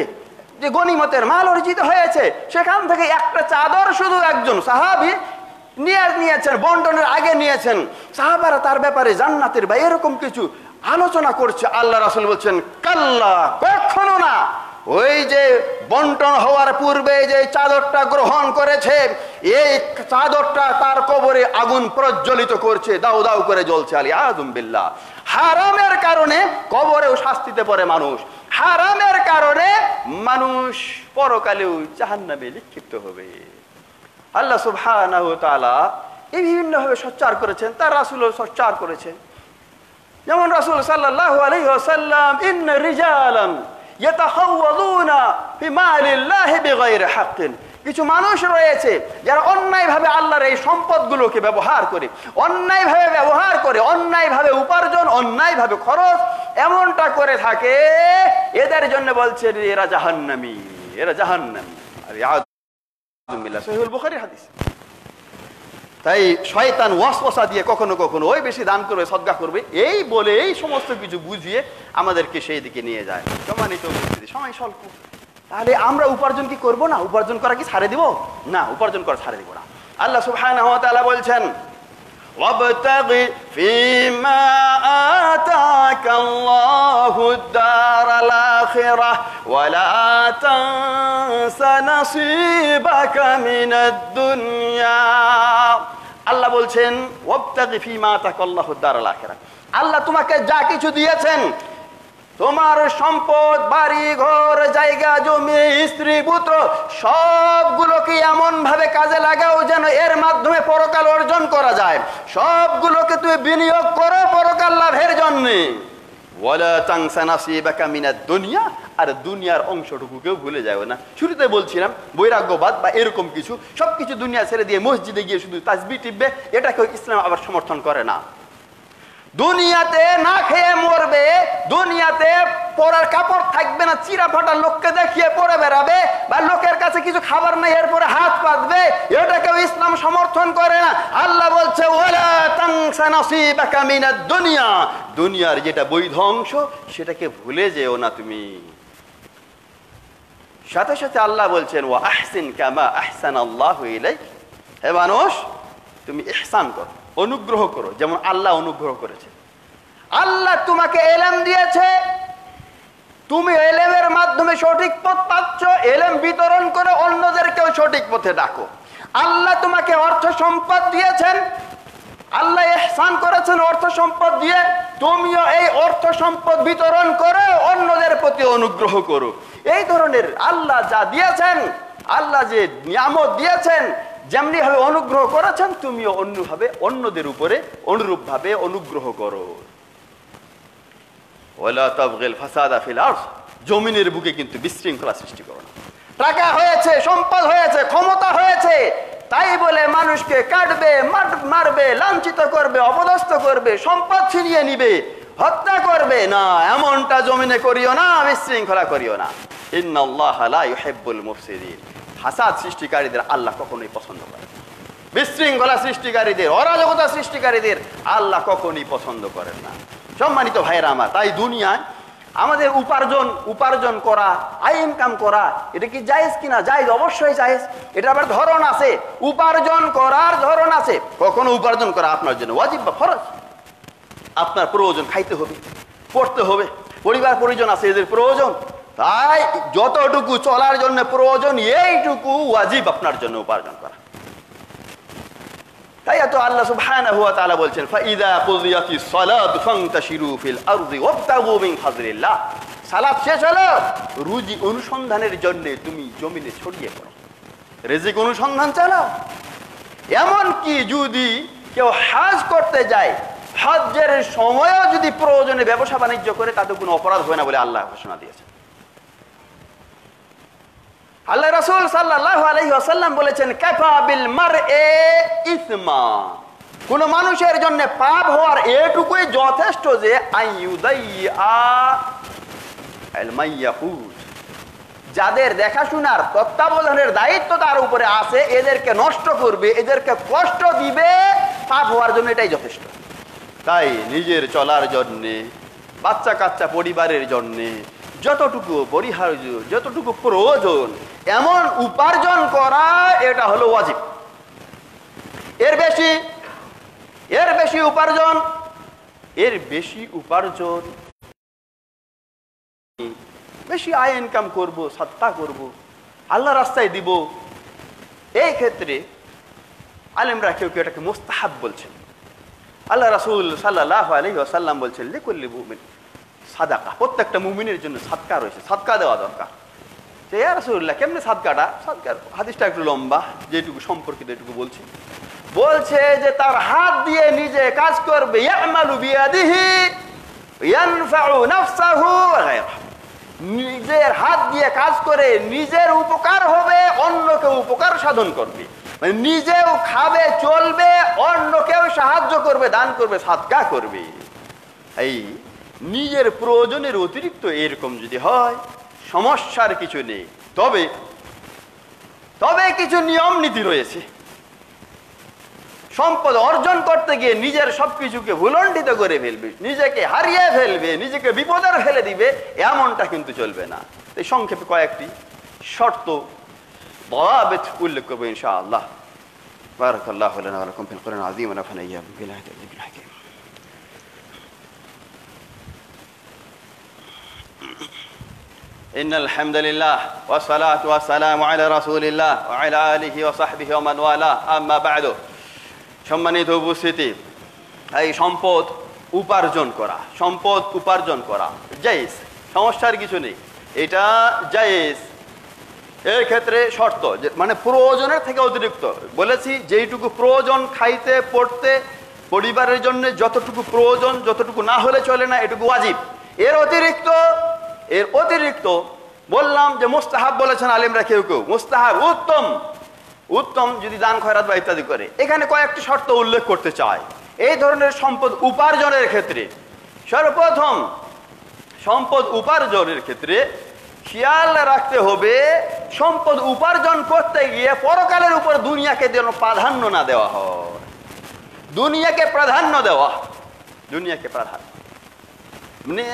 যে গনিমতের মাল অর্জিত হয়েছে, সেখান থেকে একটা চাদর শুধু একজন সাহাবী নিয়েছেন, বন্টনের আগে নিয়েছেন। সাহাবারা তার ব্যাপারে জান্নাতের বা এরকম কিছু আলোচনা করছে। আল্লাহ রাসূল বলছেন, কাল্লা, কখনো না। ওই যে বন্টন হওয়ার পূর্বে যে চাদরটা গ্রহণ করেছে, এই চাদরটা তার কবরে আগুন প্রজ্বলিত করছে, দাউ দাউ করে জ্বলছে। আলিয়াযুম বিল্লাহ। হারামের কারণে কবরেও শাস্তিতে পড়ে মানুষ, হারামের কারণে মানুষ পরকালেও জাহান্নামে নিক্ষিপ্ত হবে। আল্লাহ সুবহানাহু ওয়া তাআলা এই বিভিন্নভাবে সোচ্চার করেছেন, তার রাসূলও সোচ্চার করেছেন। যেমন রাসূল সাল্লাল্লাহু আলাইহি ওয়াসাল্লাম, ইন্না রিজালান ইয়াতাখাওয়াযুনা ফি মালিল্লাহি বিগাইরি হাক্কিন। কিছু মানুষ রয়েছে যারা অন্যায়ভাবে আল্লাহর এই সম্পদগুলোকে ব্যবহার করে, অন্যায়ভাবে উপার্জন, অন্যায়ভাবে খরচ এমনটা করে থাকে এদের জন্য বলছে এরা জাহান্নামী, এরা জাহান্নামী। আর ইয়াদুবিল্লাহ, সহিহুল বুখারী হাদিস। তাই শয়তান ওয়াসওয়াসা দিয়ে কখনো কখনো ওই বেশি দান করবে, সদকা করবে, এই বলে এই সমস্ত কিছু বুঝিয়ে আমাদেরকে সেই দিকে নিয়ে যায়। সম্মানিত উপস্থিতি, সময় স্বল্প, তাহলে আমরা উপার্জন কি করব না? উপার্জন করা কি ছাড়ে দিব? না, উপার্জন করা ছাড়ে দিব না। আল্লাহ সুবহানাহু ওয়া তাআলা বলছেন, ওয়াবতাগি ফীমা আতাকাল্লাহুদ দারাল আখিরাহ ওয়া লা তানসা নাসীবাকা মিনাদ দুনিয়া। আল্লাহ বলছেন, ওয়াবতাগি ফীমা আতাকাল্লাহুদ দারাল আখিরাহ, আল্লাহ তোমাকে যা কিছু দিয়েছেন, তোমার সম্পদ, বাড়ি ঘর, জায়গা জমি, স্ত্রী পুত্র, সবগুলোকে এমন ভাবে কাজে লাগাও যেন এর মাধ্যমে পরকাল অর্জন করা যায়। সবগুলোকে তুমি বিনিয়োগ করো পরকাল লাভের জন্য। ওয়ালা তানসা নাসীবাকা মিনাদ দুনিয়া, আর দুনিয়ার অংশটুকু কেউ ভুলে যাও না। শুরুতে বলছিলাম বৈরাগ্যবাদ বা এরকম কিছু, সবকিছু দুনিয়া ছেড়ে দিয়ে মসজিদে গিয়ে শুধু তাসবিহ টিপবে, এটাকেও ইসলাম আবার সমর্থন করে না। দুনিয়াতে না খেয়ে মরবে, দুনিয়াতে পরার কাপড় থাকবে না, চিরা ফাটা লোককে দেখিয়ে পরে বেড়াবে, বা লোকের কাছে কিছু খাবার নেই এরপরে হাত পাতবে, এটাকেও ইসলাম সমর্থন করে না। আল্লাহ বলছে, ওয়ালা তানসা নাসীবাকা মিনাদ দুনিয়া, দুনিয়ার যেটা বৈধ অংশ সেটাকে ভুলে যেও না তুমি। সাথে সাথে আল্লাহ বলছেন, ওয়া আহসিন কামা আহসানাল্লাহু ইলাইক, হে মানুষ তুমি ইহসান করো, অনুগ্রহ করো যেমন আল্লাহ অনুগ্রহ করেছে। আল্লাহ তোমাকে এলেম দিয়েছে, তুমি এলেমের মাধ্যমে সঠিক পথ পাচ্ছ, এলেম বিতরণ করে অন্যদেরকেও সঠিক পথে ডাকো। আল্লাহ তোমাকে অর্থ সম্পদ দিয়েছেন, আল্লাহ ইহসান করেছেন অর্থ সম্পদ দিয়ে, তুমিও এই অর্থ সম্পদ বিতরণ করে অন্যদের প্রতি অনুগ্রহ করো। এই ধরনের আল্লাহ যা দিয়েছেন, আল্লাহ যে নিয়ামত দিয়েছেন, যেমনি ভাবে অনুগ্রহ করেছেন, তুমিও অন্যভাবে অন্যদের উপরে অনুরূপ ভাবে অনুগ্রহ করো। ওয়ালা তাবগিল ফাসাদা ফিল আরদ, জমিনের বুকে কিন্তু বিশৃঙ্খলা সৃষ্টি করো না। টাকা হয়েছে, সম্পদ হয়েছে, ক্ষমতা হয়েছে, তাই বলে মানুষকে কাটবে, মারবে, লাঞ্ছিত করবে, অপদস্থ করবে, সম্পদ ছিনিয়ে নিবে, হত্যা করবে না, এমনটা জমিনে করিও না, বিশৃঙ্খলা করিও না। ইন্নাল্লাহা লা ইউহিব্বুল মুফসিদিন, ফাসাদ সৃষ্টিকারীদের আল্লাহ কখনোই পছন্দ করেন না। বিশৃঙ্খলা সৃষ্টিকারীদের, অরাজকতা সৃষ্টিকারীদের আল্লাহ কখনোই পছন্দ করেন না। সম্মানিত ভাইরা আমার, তাই দুনিয়ায় আমাদের উপার্জন করা, আয় ইনকাম করা, এটা কি জায়েজ কিনা? জায়েজ, অবশ্যই জায়েজ। এটা আবার ধরন আছে, উপার্জন করার ধরন আছে। কখনো উপার্জন করা আপনার জন্য ওয়াজিব বা ফরজ, আপনার প্রয়োজন, খাইতে হবে, পড়তে হবে, পরিবার পরিজন আছে, এদের প্রয়োজন, তাই যতটুকু চলার জন্য প্রয়োজন এইটুকু ওয়াজিব আপনার জন্য উপার্জন করা। তাই তো আল্লাহ সুবহানাহু ওয়া তাআলা বলছেন, ফাইযা কুযিয়াতিস সালাতু ফান্তাশিরু ফিল আরদি ওয়াবতাগু মিন ফাযলিল্লাহ, সালাত শেষ হলো, রুজি অনুসন্ধানের জন্য তুমি জমিনে ছড়িয়ে পড়ো, রিজিক অনুসন্ধান চালাও। এমন কি যদি কেউ হজ করতে যায়, হজ্জের সময়ও যদি প্রয়োজনে ব্যবসা বাণিজ্য করে, তাতে কোনো অপরাধ হয় না বলে আল্লাহ ঘোষণা দিয়েছেন। আল্লাহ রাসূল সাল্লাল্লাহু আলাইহি ওয়াসাল্লাম বলেছেন, কাফা বিল মারই ইসমা, কোন মানুষের জন্য পাপ হওয়ার এটুকুই যথেষ্ট যে আইয়ুদাইয়া আল মাইয়াহুদ, যাদের দেখাশোনার তত্ত্বাবধানের দায়িত্ব তার উপরে আছে, এদেরকে নষ্ট করবে, এদেরকে কষ্ট দিবে, পাপ হওয়ার জন্য এটাই যথেষ্ট। তাই নিজের চলার জন্যে, বাচ্চা কাচ্চা পরিবারের জন্যে যতটুকু পরিহার্য, যতটুকু প্রয়োজন, এমন উপার্জন করা, এটা হলো ওয়াজিব। এর বেশি উপার্জন, বেশি আয় ইনকাম করব, সাদকা করব, আল্লাহ রাস্তায় দিব, এই ক্ষেত্রে আলেমরা কেউ কেউ এটাকে মুস্তাহাব বলছেন। আল্লাহ রাসূল সাল্লাল্লাহু আলাইহি ওয়াসাল্লাম বলছেন, লিকুল্লি মুমিন সাদাকা, প্রত্যেকটা মুমিনের জন্য সাদকা রয়েছে, সাদকা দেওয়া দরকার। যে ইয়া রাসূলুল্লাহ, কেমনে সাদকাটা? সাদকার হাদিসটা একটু লম্বা, যেটুকু সম্পর্কিত এটুকু বলছে যে তার হাত দিয়ে নিজে কাজ করবে, ইয়ামালু বিয়াদিহি ইয়ানফাউ নাফসাহু ওয়া গায়রাহু, নিজের হাত দিয়ে কাজ করে নিজের উপকার হবে, অন্যকে উপকার সাধন করবে, মানে নিজেও খাবে, চলবে, অন্যকেও সাহায্য করবে, দান করবে, সাদকা করবে। নিজের প্রয়োজনের অতিরিক্ত এরকম যদি হয় সমস্যার কিছু নেই, তবে তবে কিছু নিয়ম নীতি রয়েছে। সম্পদ অর্জন করতে গিয়ে নিজের সবকিছুকে ভুলণ্ঠিত করে ফেলবে, নিজেকে হারিয়ে ফেলবে, নিজেকে বিপদে ফেলে দিবে, এমনটা কিন্তু চলবে না। এই সংক্ষেপে কয়েকটি শর্ত দাওয়াবিত উল্লেখ করবো ইনশাআল্লাহ। বারাকাল্লাহু লানা ওয়া লাকুম ফিল কুরআনিল আযীম ওয়া নাফা'না ইয়্যাকুম বিল আয়াতি ওয়াল যিকরিল হাকীম। ইন্নাল হামদুলিল্লাহ ওয়া সলাতু ওয়া সালামু আলা রাসূলিল্লাহ ওয়া আলা আলিহি ওয়া সাহবিহি ওয়া মান ওয়ালা, আম্মা বা'দু। সম্মানিত উপস্থিতি, এই সম্পদ উপার্জন করা জায়েজ, সমস্যার কিছু নেই, এটা জায়েজ। এর ক্ষেত্রে শর্ত, মানে প্রয়োজনের থেকে অতিরিক্ত বলেছি, যেইটুকু প্রয়োজন খাইতে পড়তে পরিবারের জন্য যতটুকু প্রয়োজন, যতটুকু না হলে চলে না, এটুকু ওয়াজিব। এর অতিরিক্ত বললাম যে মুস্তাহাব বলেছেন আলেমরা কেউ কেউ, মুস্তাহাব উত্তম যদি দান খয়রাত বা ইত্যাদি করে। এখানে কয়েকটি শর্ত উল্লেখ করতে চাই এই ধরনের সম্পদ উপার্জনের ক্ষেত্রে। সর্বপ্রথম, সম্পদ উপার্জনের ক্ষেত্রে খেয়াল রাখতে হবে সম্পদ উপার্জন করতে গিয়ে পরকালের উপর দুনিয়াকে যেন প্রাধান্য না দেওয়া হয়। দুনিয়াকে প্রাধান্য মানে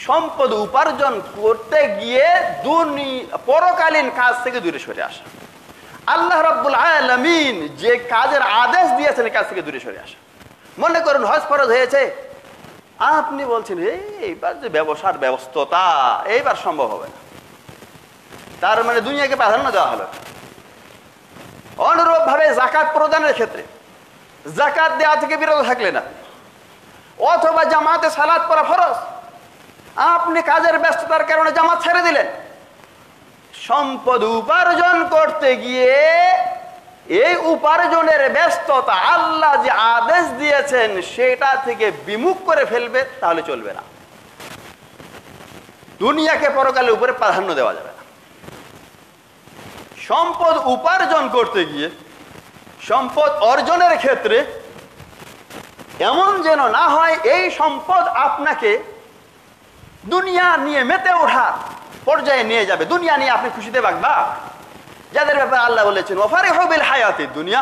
সম্পদ উপার্জন করতে গিয়ে পরকালীন কাজ থেকে দূরে সরে আসা। আল্লাহ রাব্বুল আলামিন যে কাজের আদেশ দিয়েছেন কাজ থেকে দূরে সরে আসা। মনে করুন হজ ফরজ হয়েছে, আপনি বলছেন এইবার যে ব্যবসার ব্যবস্থা এইবার সম্ভব হবে না, তার মানে দুনিয়াকে প্রাধান্য দেওয়া হলো। অনুরূপ ভাবে যাকাত প্রদানের ক্ষেত্রে যাকাত দেওয়া থেকে বিরত থাকলেন না, অথবা জামাতে সালাত পড়া ফরজ, আপনি কাজের ব্যস্ততার কারণে জামাত ছেড়ে দিলেন। সম্পদ উপার্জন করতে গিয়ে এই উপার্জনের ব্যস্ততা আল্লাহ যে আদেশ দিয়েছেন সেটা থেকে বিমুখ করে ফেলবে, তাহলে চলবে না। দুনিয়াকে পরকালের উপরে প্রাধান্য দেওয়া যাবে না। সম্পদ উপার্জন করতে গিয়ে সম্পদ অর্জনের ক্ষেত্রে এমন যেন না হয় এই সম্পদ আপনাকে দুনিয়া নিয়ে মেতে ওঠা পর্যায়ে নিয়ে যাবে, দুনিয়া নিয়ে আপনি খুশিতে বাগবা। যাদের ব্যাপারে আল্লাহ বলেছেন ওয়াফারিহু বিল হায়াতিদ দুনিয়া,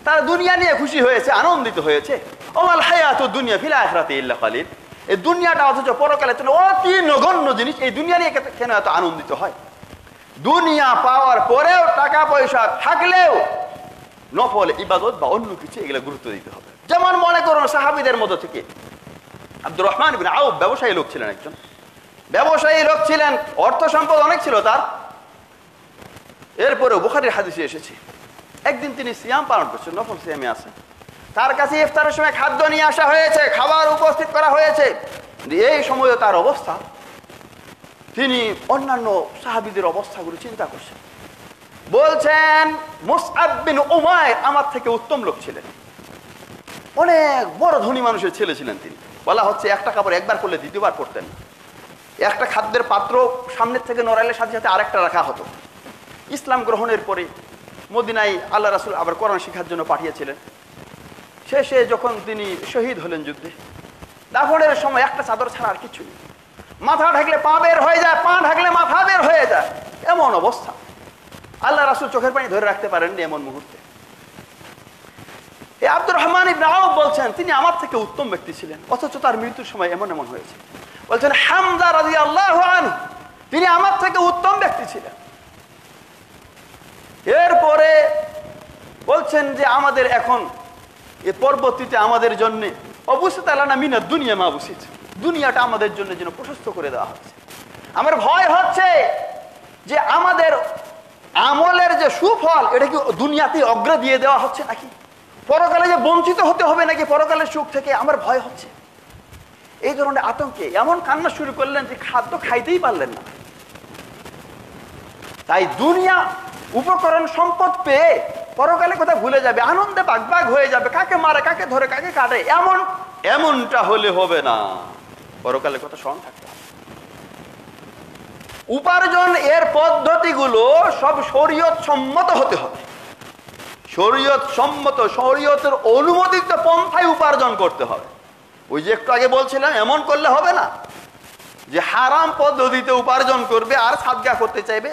তারা দুনিয়া নিয়ে খুশি হয়েছে, আনন্দিত হয়েছে। ওমাল হায়াতুদ দুনিয়া ফিল আখিরাতি ইল্লা কালিল, এই দুনিয়াটা অথচ পরকালে অতি নগণ্য জিনিস, এই দুনিয়া নিয়ে কেন এত আনন্দিত হয়? দুনিয়া পাওয়ার পরেও, টাকা পয়সা থাকলেও নফল ইবাদত বা অন্য কিছু এগুলো গুরুত্ব দিতে হবে। যেমন মনে করুন সাহাবীদের মধ্য থেকে আব্দুর রহমান ইবনে আউফ ব্যবসায়ী লোক ছিলেন, একজন ব্যবসায়ী লোক ছিলেন, অর্থ সম্পদ অনেক ছিল তার। এরপরে বুখারীর হাদিসে এসেছে একদিন তিনি সিয়াম পালন করছেন, নফল সিয়ামে আছেন, তার কাছে ইফতারের সময় খাদ্য নিয়ে আসা হয়েছে, খাবার উপস্থিত করা হয়েছে। এই সময়ও তার অবস্থা, তিনি অন্যান্য সাহাবীদের অবস্থাগুলো চিন্তা করছেন। বলছেন মুসআব বিন উমাইর আমার থেকে উত্তম লোক ছিলেন, অনেক বড় ধনী মানুষের ছেলে ছিলেন তিনি। বলা হচ্ছে একটা কাপড় একবার করলে দ্বিতীয়বার পরতেন না, একটা খাদ্যের পাত্র সামনের থেকে নড়াইলে সাথে সাথে আরেকটা রাখা হতো। ইসলাম গ্রহণের পরে মদিনায় আল্লাহ রাসূল আবার কোরআন শিক্ষার জন্য পাঠিয়েছিলেন। শেষে যখন তিনি শহীদ হলেন যুদ্ধে, দাফনের সময় একটা চাদর ছাড়া আর কিছু নেই, মাথা ঢাকলে পা বের হয়ে যায়, পা ঢাকলে মাথা বের হয়ে যায়, এমন অবস্থা। আল্লাহ রাসূল চোখের পানি ধরে রাখতে পারেননি এমন মুহূর্তে। এই আব্দুর রহমান ইবনে আউফ বলছেন তিনি আমার থেকে উত্তম ব্যক্তি ছিলেন, অথচ তার মৃত্যুর সময় এমন এমন হয়েছে। বলছেন হামজা রাদিয়াল্লাহু আনহু তিনি আমার থেকে উত্তম ব্যক্তি ছিলেন। এরপরে বলছেন যে আমাদের এখন এ পরবর্তীতে আমাদের জন্য অবস্থিত আলানা মিনাদ দুনিয়া মা বুসিত, দুনিয়াটা আমাদের জন্য যেন প্রশস্ত করে দেওয়া হচ্ছে। আমার ভয় হচ্ছে যে আমাদের আমলের যে সুফল এটা কি দুনিয়াতেই অগ্র দিয়ে দেওয়া হচ্ছে নাকি, পরকালে যে বঞ্চিত হতে হবে নাকি পরকালের সুখ থেকে, আমার ভয় হচ্ছে। এই ধরনের আতঙ্কে এমন কান্না শুরু করলেন যে খাদ্য খাইতেই পারলেন না। তাই দুনিয়া উপকরণ সম্পদ পেয়ে পরকালে কথা ভুলে যাবে, আনন্দে বাগবাগ হয়ে যাবে, কাকে মারে কাকে ধরে কাকে কাটে, এমনটা হলে হবে না। পরকালের কথা স্মরণ থাকতে হবে। উপার্জন এর পদ্ধতিগুলো সব শরীয়ত সম্মত হতে হবে, শরীয়ত সম্মত, শরীয়তের অনুমোদিত পন্থায় উপার্জন করতে হবে। ওই যে একটু আগে বলছিলাম, এমন করলে হবে না যে হারাম পদ্ধতিতে উপার্জন করবে আর সাদকা করতে চাইবে।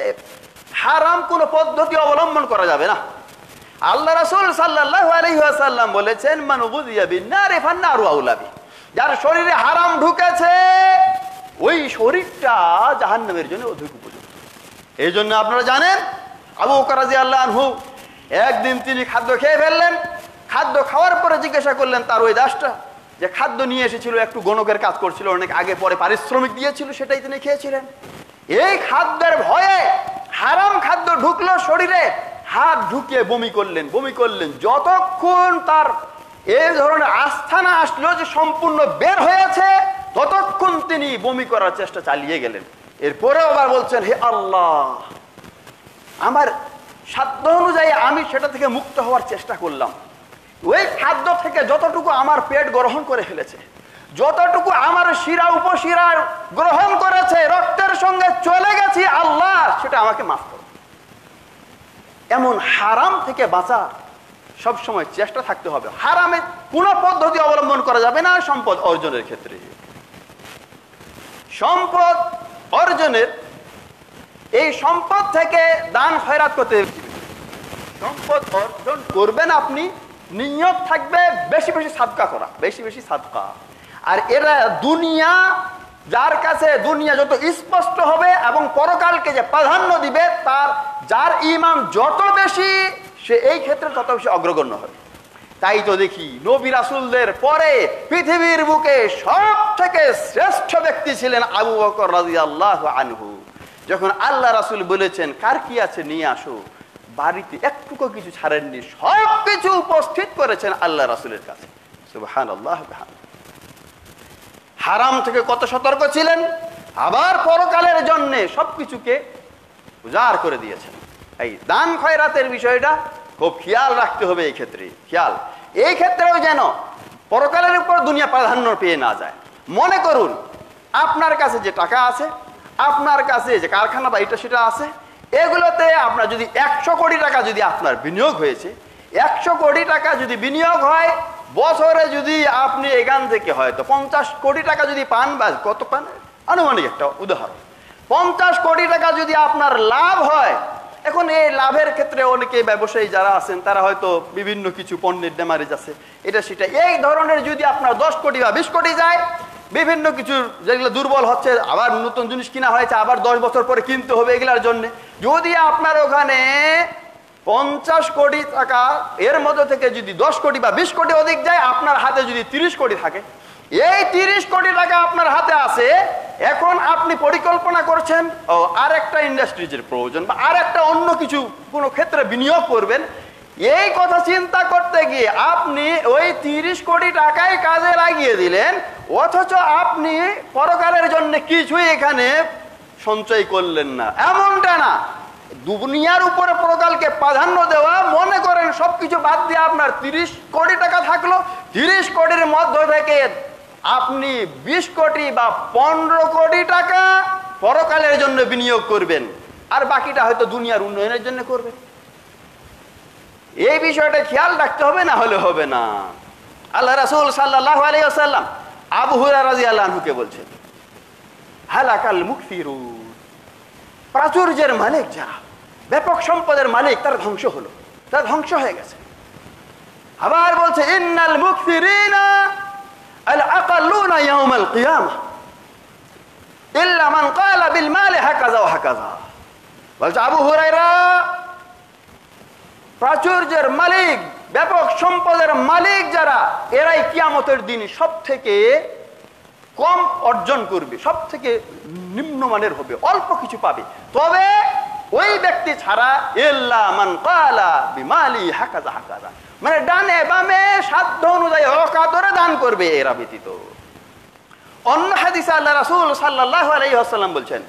হারাম কোনো পদ্ধতি অবলম্বন করা যাবে না। আল্লাহ রাসূল সাল্লাল্লাহু আলাইহি ওয়াসাল্লাম বলেছেন, মান গুযিয়া বিন-নারি ফান-নারু আউলা বিহি, যার শরীরে হারাম ঢুকেছে ওই শরীরটা জাহান্নামের জন্য অধিক উপযুক্ত। এই জন্য আপনারা জানেন, আবু বকর রাদিয়াল্লাহু আনহু একদিন তিনি খাদ্য খেয়ে ফেললেন। খাদ্য খাওয়ার পরে জিজ্ঞাসা করলেন তার ওই দাসটা, যে খাদ্য নিয়ে এসেছিল, একটু গণকের কাজ করছিল, অনেক আগে পরে পারিশ্রমিক দিয়েছিল, সেটাই তিনি খেয়েছিলেন। এই খাদ্যের ভয়ে হারাম খাদ্য ঢুকলো শরীরে, হাত ঢুকিয়ে বমি করলেন। যতক্ষণ তার এই ধরনের আস্থানা আসলো যে সম্পূর্ণ বের হয়েছে, ততক্ষণ তিনি বমি করার চেষ্টা চালিয়ে গেলেন। এরপরে আবার বলছেন, হে আল্লাহ, আমার সাধ্য অনুযায়ী আমি সেটা থেকে মুক্ত হওয়ার চেষ্টা করলাম। ওই খাদ্য থেকে যতটুকু আমার পেট গ্রহণ করে ফেলেছে, যতটুকু আমার শিরা উপশিরা গ্রহণ করেছে, রক্তের সঙ্গে চলে গেছি, আল্লাহ সেটা আমাকে মাফ করো। এমন হারাম থেকে বাঁচা সবসময় চেষ্টা থাকতে হবে। হারামে কোন পদ্ধতি অবলম্বন করা যাবে না। সম্পদ অর্জনের ক্ষেত্রে, সম্পদ অর্জনের, এই সম্পদ থেকে দান খয়রাত করতে, সম্পদ অর্জন করবেন আপনি, নিয়ত থাকবে বেশি বেশি সাদকা করা, বেশি বেশি সাদকা। আর এরা দুনিয়া, যার কাছে দুনিয়া যত স্পষ্ট হবে এবং পরকালকে যে প্রাধান্য দিবে, তার যার ঈমান যত বেশি, সে এই ক্ষেত্রে তত বেশি অগ্রগণ্য হবে। তাই তো দেখি নবী রাসূলদের পরে পৃথিবীর বুকে সব থেকে শ্রেষ্ঠ ব্যক্তি ছিলেন আবু বকর রাদিয়াল্লাহু আনহু। যখন আল্লাহ রাসূল বলেছেন কার কি আছে নিয়ে আসো, বাড়িতে একটুকু কিছু ছাড়েননি, সব কিছু উপস্থিত করেছেন আল্লাহ রাসূলের কাছে। সুবহানাল্লাহ। হারাম থেকে কত সতর্ক ছিলেন, আবার পরকালের জন্য সবকিছুকে উজাড় করে দিয়েছেন। এই দান খয়রাতের বিষয়টা খুব খেয়াল রাখতে হবে। এই ক্ষেত্রে খেয়াল, এই ক্ষেত্রেও যেন পরকালের উপর দুনিয়া প্রাধান্য পেয়ে না যায়। মনে করুন আপনার কাছে যে টাকা আছে, আপনার কাছে যে কারখানা বা এটা সেটা আছে, এগুলোতে আপনার যদি 100 কোটি টাকা যদি আপনার বিনিয়োগ হয়েছে, 100 কোটি টাকা যদি বিনিয়োগ হয়, বছরে যদি আপনি এখান থেকে হয়তো 50 কোটি টাকা যদি পান, বা কত পান, আনুমানিক একটা উদাহরণ, 50 কোটি টাকা যদি আপনার লাভ হয়, এখন এই লাভের ক্ষেত্রে অনেকে ব্যবসায়ী যারা আছেন তারা হয়তো বিভিন্ন কিছু পণ্যের ড্যামারেজ আছে, এটা সেটা, এই ধরনের যদি আপনার 10 কোটি বা 20 কোটি যায়, বিভিন্ন কিছু যেগুলো দুর্বল হচ্ছে, আবার নতুন জিনিস কিনা হয়েছে, আবার 10 বছর পরে কিনতে হবে এগুলার জন্য, যদি আপনার ওখানে 50 কোটি টাকা এর মধ্যে থেকে যদি 10 কোটি বা 20 কোটি অধিক যায়, আপনার হাতে যদি 30 কোটি থাকে, এই 30 কোটি টাকা আপনার হাতে আছে, এখন আপনি পরিকল্পনা করছেন আর একটা ইন্ডাস্ট্রিজের প্রয়োজন বা আর একটা অন্য কিছু কোনো ক্ষেত্রে বিনিয়োগ করবেন, এই কথা চিন্তা করতে গিয়ে আপনি ওই 30 কোটি টাকাই কাজে লাগিয়ে দিলেন, অথচ আপনি পরকালের জন্য কিছুই এখানে সঞ্চয় করলেন না। এমনটা না, দুনিয়ার উপরে পরকালকে প্রাধান্য দেওয়া, মনে করেন সবকিছু বাদ দিয়ে আপনার 30 কোটি টাকা থাকলো, 30 কোটির মধ্য থেকে আপনি 20 কোটি বা 15 কোটি টাকা পরকালের জন্য বিনিয়োগ করবেন, আর বাকিটা হয়তো দুনিয়ার উন্নয়নের জন্য করবেন। এই বিষয়টা খেয়াল রাখতে হবে, না হলে হবে না। আল্লাহ রাসূল সাল্লাল্লাহু আলাইহি ওয়াসাল্লাম আবু হুরায়রা রাদিয়াল্লাহু আনহুকে বলছেন, হালাকাল মুকথিরুন, প্রাচুর্যের মালিক যারা, ব্যাপক সম্পদের মালিক, তারা ধ্বংস হলো, তারা ধ্বংস হয়ে গেছে। আবার বলছে, ইন্নাল মুকথিরিনা আল আকাল্লুনা ইয়াউমাল কিয়ামাহ ইল্লা মান ক্বালা বিল মালি হাকাযা ওয়া হাকাযা। বলছে আবু হুরায়রা, প্রাচুর্যের মালিক, ব্যাপক সম্পদের মালিক যারা, এরাই কিয়ামতের দিন সব থেকে কম অর্জন করবে, সব থেকে নিম্নমানের হবে, অল্প কিছু পাবে। তবে ওই ব্যক্তি ছাড়া, ইল্লা মান ক্বালা বিমালি হাকাযা হাকাযা, মানে ডানে বামে সাধ্য অনুযায়ী অকাতরে দান করবে, এরা ব্যতীত। অন্য হাদিসে আল্লাহ রাসূল সাল্লাল্লাহু আলাইহি ওয়াসাল্লাম বলছেন,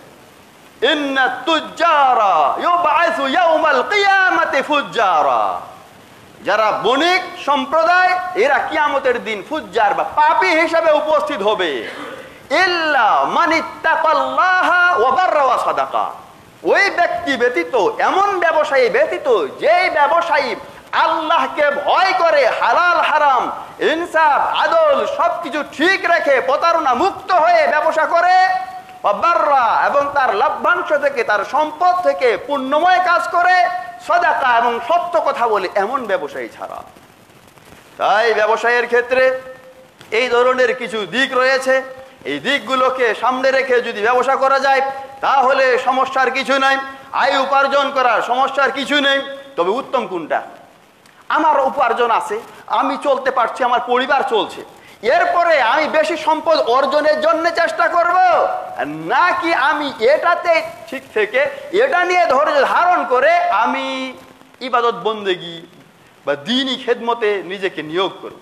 ইন্নাত তুজ্জারা ইউবআসু ইয়াউমাল কিয়ামাতি ফুজ্জারা, যারা বণিক সম্প্রদায়, এরা কিয়ামতের দিন ফুজ্জার বা পাপী হিসেবে উপস্থিত হবে। ইল্লা মান ইত্তাকাল্লাহা ওয়া বাররা ওয়া সাদাকা, ওই ব্যক্তি ব্যতীত, এমন ব্যবসায়ী ব্যতীত, যেই ব্যবসায়ী আল্লাহকে ভয় করে, হালাল হারাম ইনসাফ, আদল সবকিছু ঠিক রেখে প্রতারণা মুক্ত হয়ে ব্যবসা করে, এবং তার লাভ্যাংশ থেকে, তার সম্পদ থেকে পুণ্যময় কাজ করে, সাদাকা এবং সত্য কথা বলে, এমন ব্যবসায়ী ছাড়া। তাই ব্যবসায়ের ক্ষেত্রে এই ধরনের কিছু দিক রয়েছে। এই দিকগুলোকে সামনে রেখে যদি ব্যবসা করা যায় তাহলে সমস্যার কিছু নাই, আয় উপার্জন করার সমস্যার কিছু নেই। তবে উত্তম কোনটা? আমার উপার্জন আছে, আমি চলতে পারছি, আমার পরিবার চলছে, এরপরে আমি বেশি সম্পদ অর্জনের জন্য চেষ্টা করব, নাকি আমি এটাতে ঠিক থেকে এটা নিয়ে ধৈর্য ধারণ করে আমি ইবাদত বন্দেগী বা দ্বীনি খেদমতে নিজেকে নিয়োগ করব?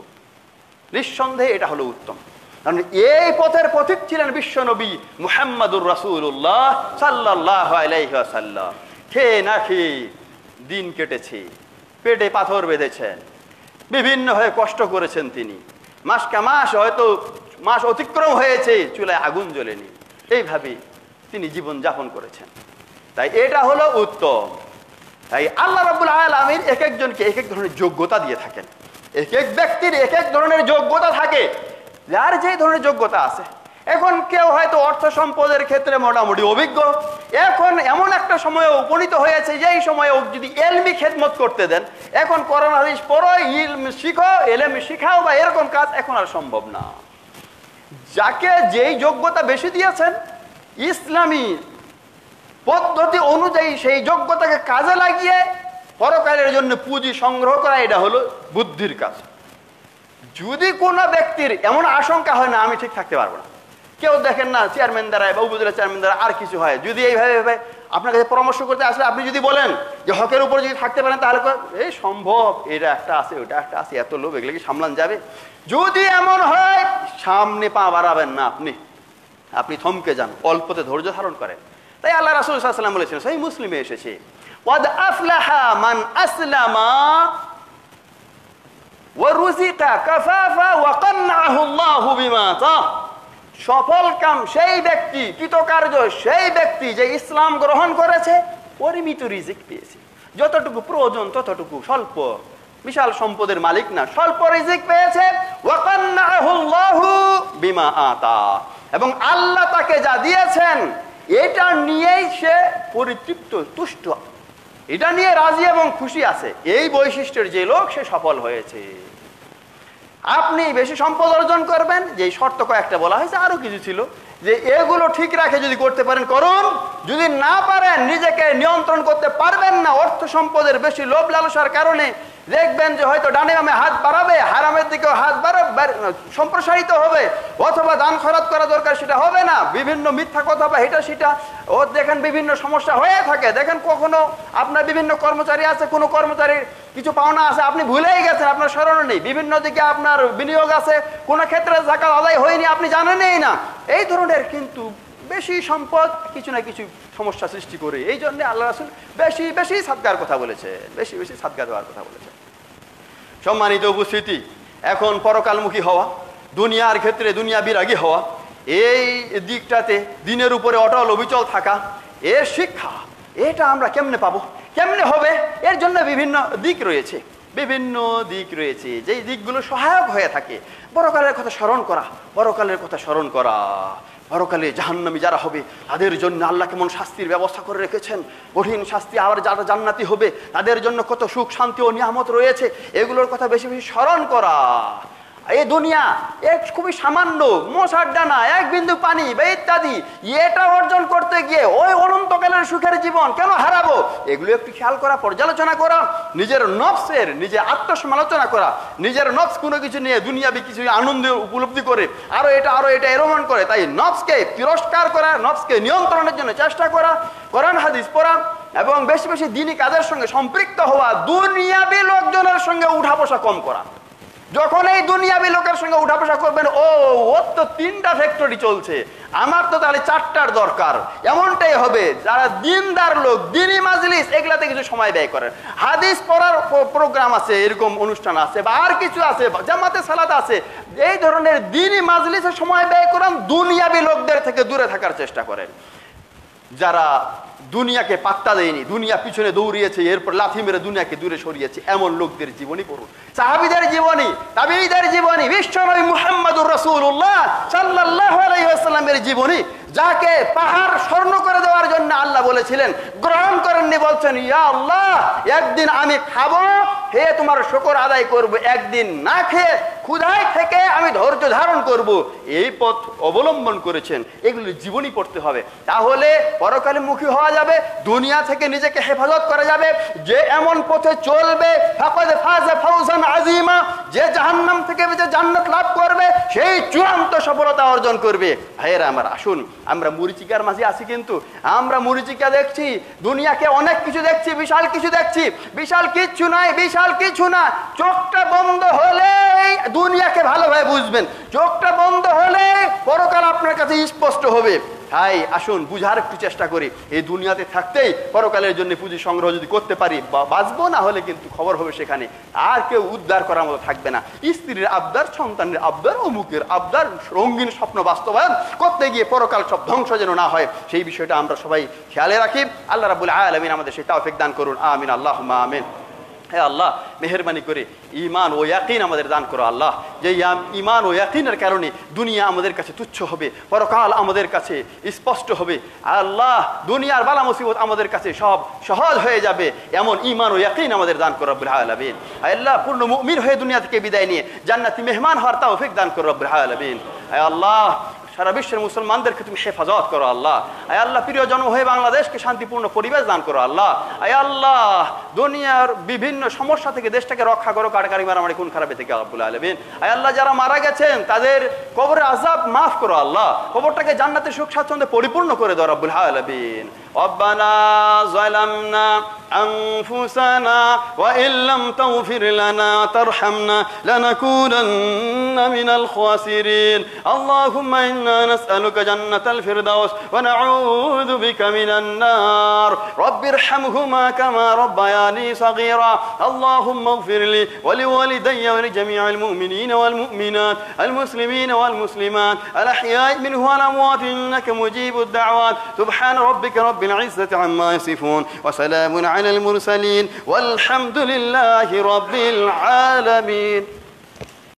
নিঃসন্দেহে এটা হলো উত্তম। কারণ এই পথের পথিক ছিলেন বিশ্বনবী মুহাম্মদুর রাসূলুল্লাহ সাল্লাল্লাহু আলাইহি ওয়াসাল্লাম। খেয়ে না খেয়ে দিন কেটেছে, পেটে পাথর বেঁধেছেন, বিভিন্ন হয়ে কষ্ট করেছেন তিনি, মাসকে মাস, হয়তো মাস অতিক্রম হয়েছে, চুলায় আগুন জ্বলেনি, এইভাবে তিনি জীবন যাপন করেছেন। তাই এটা হলো উত্তম। তাই আল্লাহ রাব্বুল আলামিন এক একজনকে এক এক ধরনের যোগ্যতা দিয়ে থাকেন। এক এক ব্যক্তির এক এক ধরনের যোগ্যতা থাকে, যার যে ধরনের যোগ্যতা আছে। এখন কেউ হয়তো অর্থ সম্পদের ক্ষেত্রে মোটামুটি অভিজ্ঞ, এখন এমন একটা সময়ে উপনীত হয়েছে যেই সময়ে যদি এলমি খেদমত করতে দেন, এখন কোরআন হাদিস পড়ো, ইলম শিখো, এলম শিখাও বা এরকম কাজ এখন আর সম্ভব না। যাকে যেই যোগ্যতা বেশি দিয়েছেন, ইসলামী পদ্ধতি অনুযায়ী সেই যোগ্যতাকে কাজে লাগিয়ে পরকালের জন্য পুঁজি সংগ্রহ করা, এটা হলো বুদ্ধির কাজ। যদি কোনো ব্যক্তির এমন আশঙ্কা হয় না আমি ঠিক থাকতে পারবো না, কেউ দেখেন না চেয়ারম্যান দ্বারায় বা উপজেলা চেয়ারম্যান দ্বারা আর কিছু হয়, যদি এইভাবে আপনার কাছে পরামর্শ করতে আসলে আপনি যদি বলেন যে হকের উপর যদি থাকতে পারেন তাহলে এই সম্ভব, এটা একটা আছে, ওটা একটা আছে, এত লোভ, এগুলো কি সামলান যাবে? যদি এমন হয় সামনে পা বাড়াবেন না, আপনি থমকে যান, অল্পতে ধৈর্য ধারণ করেন। তাই আল্লাহ রাসূল সাল্লাল্লাহু আলাইহি ওয়াসাল্লাম বলেছেন, সহিহ মুসলিমে এসেছে, ওয়াদ আফলাহা মান আসলামা ওয়া রুজিকা কাফাফা ওয়া কান্নাহু আল্লাহু বিমা তা। সফল কাম সেই ব্যক্তি, কৃতকার্য সেই ব্যক্তি যে ইসলাম গ্রহণ করেছে, পরিমিত রিজিক পেয়েছে, যতটুকু প্রয়োজন ততটুকু, স্বল্প, বিশাল সম্পদের মালিক না, স্বল্প রিজিক পেয়েছে। ওয়া কান্নাহু আল্লাহু বিমা আতা, এবং আল্লাহ তাকে যা দিয়েছেন এটা নিয়েই সে পরিতৃপ্ত, তুষ্ট, এটা নিয়ে রাজি এবং খুশি আছে। এই বৈশিষ্ট্যের যে লোক, সে সফল হয়েছে। আপনি বেশি সম্পদ অর্জন করবেন, যে শর্ত কয়েকটা বলা হয়েছে, আরো কিছু ছিল, যে এগুলো ঠিক রাখে যদি করতে পারেন করুন, যদি না পারেন, নিজেকে নিয়ন্ত্রণ করতে পারবেন না, অর্থ সম্পদের বেশি লোভ লালসার কারণে দেখবেন যে হয়তো ডানে বামে হাত বাড়াবে, হারামের দিকেও হাত সম্প্রসারিত হবে, অথবা দান খরচ করা দরকার সেটা হবে না, বিভিন্ন মিথ্যা কথা বা এটা সেটা ও দেখেন বিভিন্ন সমস্যা হয়ে থাকে। দেখেন কখনো আপনার বিভিন্ন কর্মচারী আছে, কোনো কর্মচারীর কিছু পাওনা আছে, আপনি ভুলেই গেছেন, আপনার স্মরণে নেই, বিভিন্ন দিকে আপনার বিনিয়োগ আছে, কোনো ক্ষেত্রে যাকাত আদায় হয়নি, আপনি জানেনই না। এই ধরনের কিন্তু বেশি সম্পদ কিছু না কিছু সমস্যা সৃষ্টি করে। এই জন্য আল্লাহ রাসূল বেশি বেশি সাদকার কথা বলেছে, বেশি বেশি সাদকা দেওয়ার কথা বলেছে। সম্মানিত উপস্থিতি, এখন পরকালমুখী হওয়া, দুনিয়ার ক্ষেত্রে দুনিয়া বিরাগী হওয়া, এই দিকটাতে দিনের উপরে অটল অবিচল থাকা, এর শিক্ষা এটা আমরা কেমনে পাবো, কেমনে হবে? এর জন্য বিভিন্ন দিক রয়েছে, বিভিন্ন দিক রয়েছে, যেই দিকগুলো সহায়ক হয়ে থাকে। পরকালের কথা স্মরণ করা, পরকালের কথা স্মরণ করা, পরকালে জাহান্নামী যারা হবে তাদের জন্য আল্লাহ কেমন শাস্তির ব্যবস্থা করে রেখেছেন, কঠিন শাস্তি। আবার যারা জান্নাতি হবে তাদের জন্য কত সুখ শান্তি ও নিয়ামত রয়েছে, এগুলোর কথা বেশি বেশি স্মরণ করা। এই দুনিয়া এক খুবই সামান্য মশার ডানা, এক বিন্দু পানি বা ইত্যাদি, এটা অর্জন করতে গিয়ে ওই অনন্তকালের সুখের জীবন কেন হারাবো? এগুলো একটু খেয়াল করা, পর্যালোচনা করা, নিজের নফসের নিজে আত্মসমালোচনা করা, নিজের নফস কোনো কিছু নিয়ে দুনিয়াবি কিছু আনন্দ উপলব্ধি করে আরো এটা এরমান করে, তাই নফসকে তিরস্কার করা, নফসকে নিয়ন্ত্রণের জন্য চেষ্টা করা, কোরআন হাদিস পড়া এবং বেশি বেশি দ্বীনি কাজের সঙ্গে সম্পৃক্ত হওয়া, দুনিয়াবি লোকজনের সঙ্গে উঠা বসা কম করা। যখন এই দুনিয়াবি লোকের সঙ্গে উঠা বসা করবেন, ওর তো 3টা ফ্যাক্টরি চলছে, আমার তো তাহলে 4টার দরকার, এমনটাই হবে। যারা দিনদার লোক, দ্বীনি মাজলিস, এগুলাতে কিছু সময় ব্যয় করেন, হাদিস পড়ার প্রোগ্রাম আছে, এরকম অনুষ্ঠান আছে বা আর কিছু আছে, জামাতে সালাত আছে, এই ধরনের দ্বীনি মাজলিসে সময় ব্যয় করেন, দুনিয়াবি লোকদের থেকে দূরে থাকার চেষ্টা করেন। যারা দুনিয়াকে পাত্তা দেয়নি, দুনিয়া পিছনে দৌড়িয়েছে, এরপর লাথি মেরে দুনিয়াকে দূরে সরিয়েছে, এমন লোকদের জীবনী পড়ুন। সাহাবীদের জীবনী, তাবেঈদের জীবনী, বিশ্বনবী মুহাম্মদুর রাসূলুল্লাহ সাল্লাল্লাহু আলাইহি ওয়াসাল্লামের জীবনী, যাকে পাহাড় স্বর্ণ করে দেওয়ার জন্য আল্লাহ বলেছিলেন, গ্রহণ করেননি, বলছেন ইয়া আল্লাহ একদিন আমি খাবো, হে তোমার শুকর আদায় করব, একদিন না খেয়ে ক্ষুধায় থেকে আমি ধৈর্য ধারণ করব, এই পথ অবলম্বন করেছেন। এগুলির জীবনী পড়তে হবে, তাহলে পরকালে মুখী হওয়া যাবে, দুনিয়া থেকে নিজেকে হেফাজত করা যাবে। যে এমন পথে চলবে ফাকাদ ফাযা ফাওজান আযীমা, যে জাহান্নাম থেকে বেঁচে জান্নাত লাভ করবে সেই চূড়ান্ত সফলতা অর্জন করবে। ভাইয়েরা আমার, আসুন আমরা মরিচিকার মাঝে আছি, কিন্তু আমরা মরিচিকা দেখছি, দুনিয়াকে অনেক কিছু দেখছি, বিশাল কিছু দেখছি, বিশাল কিচ্ছু নাই, বিশাল কিছু না। চোখটা বন্ধ হলে দুনিয়াকে ভালোভাবে বুঝবেন, চোখটা বন্ধ হলে পরকাল আপনার কাছে স্পষ্ট হবে। তাই আসুন বুঝার একটু চেষ্টা করি, এই দুনিয়াতে থাকতেই পরকালের জন্য পুঁজি সংগ্রহ যদি করতে পারি বাঁচবো, না হলে কিন্তু খবর হবে সেখানে আর কেউ উদ্ধার করার মতো থাকবে না। স্ত্রীর আবদার, সন্তানের আবদার, অমুকের আবদার, রঙিন স্বপ্ন বাস্তবায়ন করতে গিয়ে পরকাল সব ধ্বংস যেন না হয়, সেই বিষয়টা আমরা সবাই খেয়ালে রাখি। আল্লাহ রাব্বুল আলামিন আমাদের সেই তৌফিক দান করুন, আমিন, আল্লাহুম্মা আমিন। হে আল্লাহ, মেহেরবানি করে ঈমান ও ইয়াকিন আমাদের দান করো আল্লাহ, যে ঈমান ও ইয়াকিনের কারণে দুনিয়া আমাদের কাছে তুচ্ছ হবে, পরকাল আমাদের কাছে স্পষ্ট হবে। আল্লাহ, দুনিয়ার বালা মুসিবত আমাদের কাছে সব সহজ হয়ে যাবে, এমন ঈমান ও ইয়াকিন আমাদের দান করো রব্বুল আলামিন। আল্লাহ, পূর্ণ মুমিন হয়ে দুনিয়া থেকে বিদায় নিয়ে জান্নাতি মেহমান হওয়ার তৌফিক দান করো রব্বুল আলামিন। হে আল্লাহ, সারা বিশ্বের মুসলমানদেরকে তুমি হেফাজত করো আল্লাহ। আয় আল্লাহ, প্রিয় জন্ম হয়ে বাংলাদেশকে শান্তিপূর্ণ পরিবেশ দান করো আল্লাহ। আয় আল্লাহ, দুনিয়ার বিভিন্ন সমস্যা থেকে দেশটাকে রক্ষা করো, কাটাকারি মারামারি খুন খারাপি থেকে রব্বুল আলামিন। আয় আল্লাহ, যারা মারা গেছেন তাদের কবরের আযাব মাফ করো আল্লাহ, কবরটাকে জান্নাতের সুখ স্বাচ্ছন্দ্যে পরিপূর্ণ করে দাও রব্বুল আলামিন। ربنا ظلمنا أنفسنا وإن لم تغفر لنا ترحمنا لنكونن من الخاسرين اللهم إنا نسألك جنة الفردوس ونعوذ بك من النار رب ارحمهما كما ربياني صغيرا اللهم اغفر لي ولوالدي ولجميع المؤمنين والمؤمنات المسلمين والمسلمات الأحياء منه والأموات إنك مجيب الدعوات سبحان ربك رب العزة عما يصفون وسلام على المرسلين والحمد لله رب العالمين.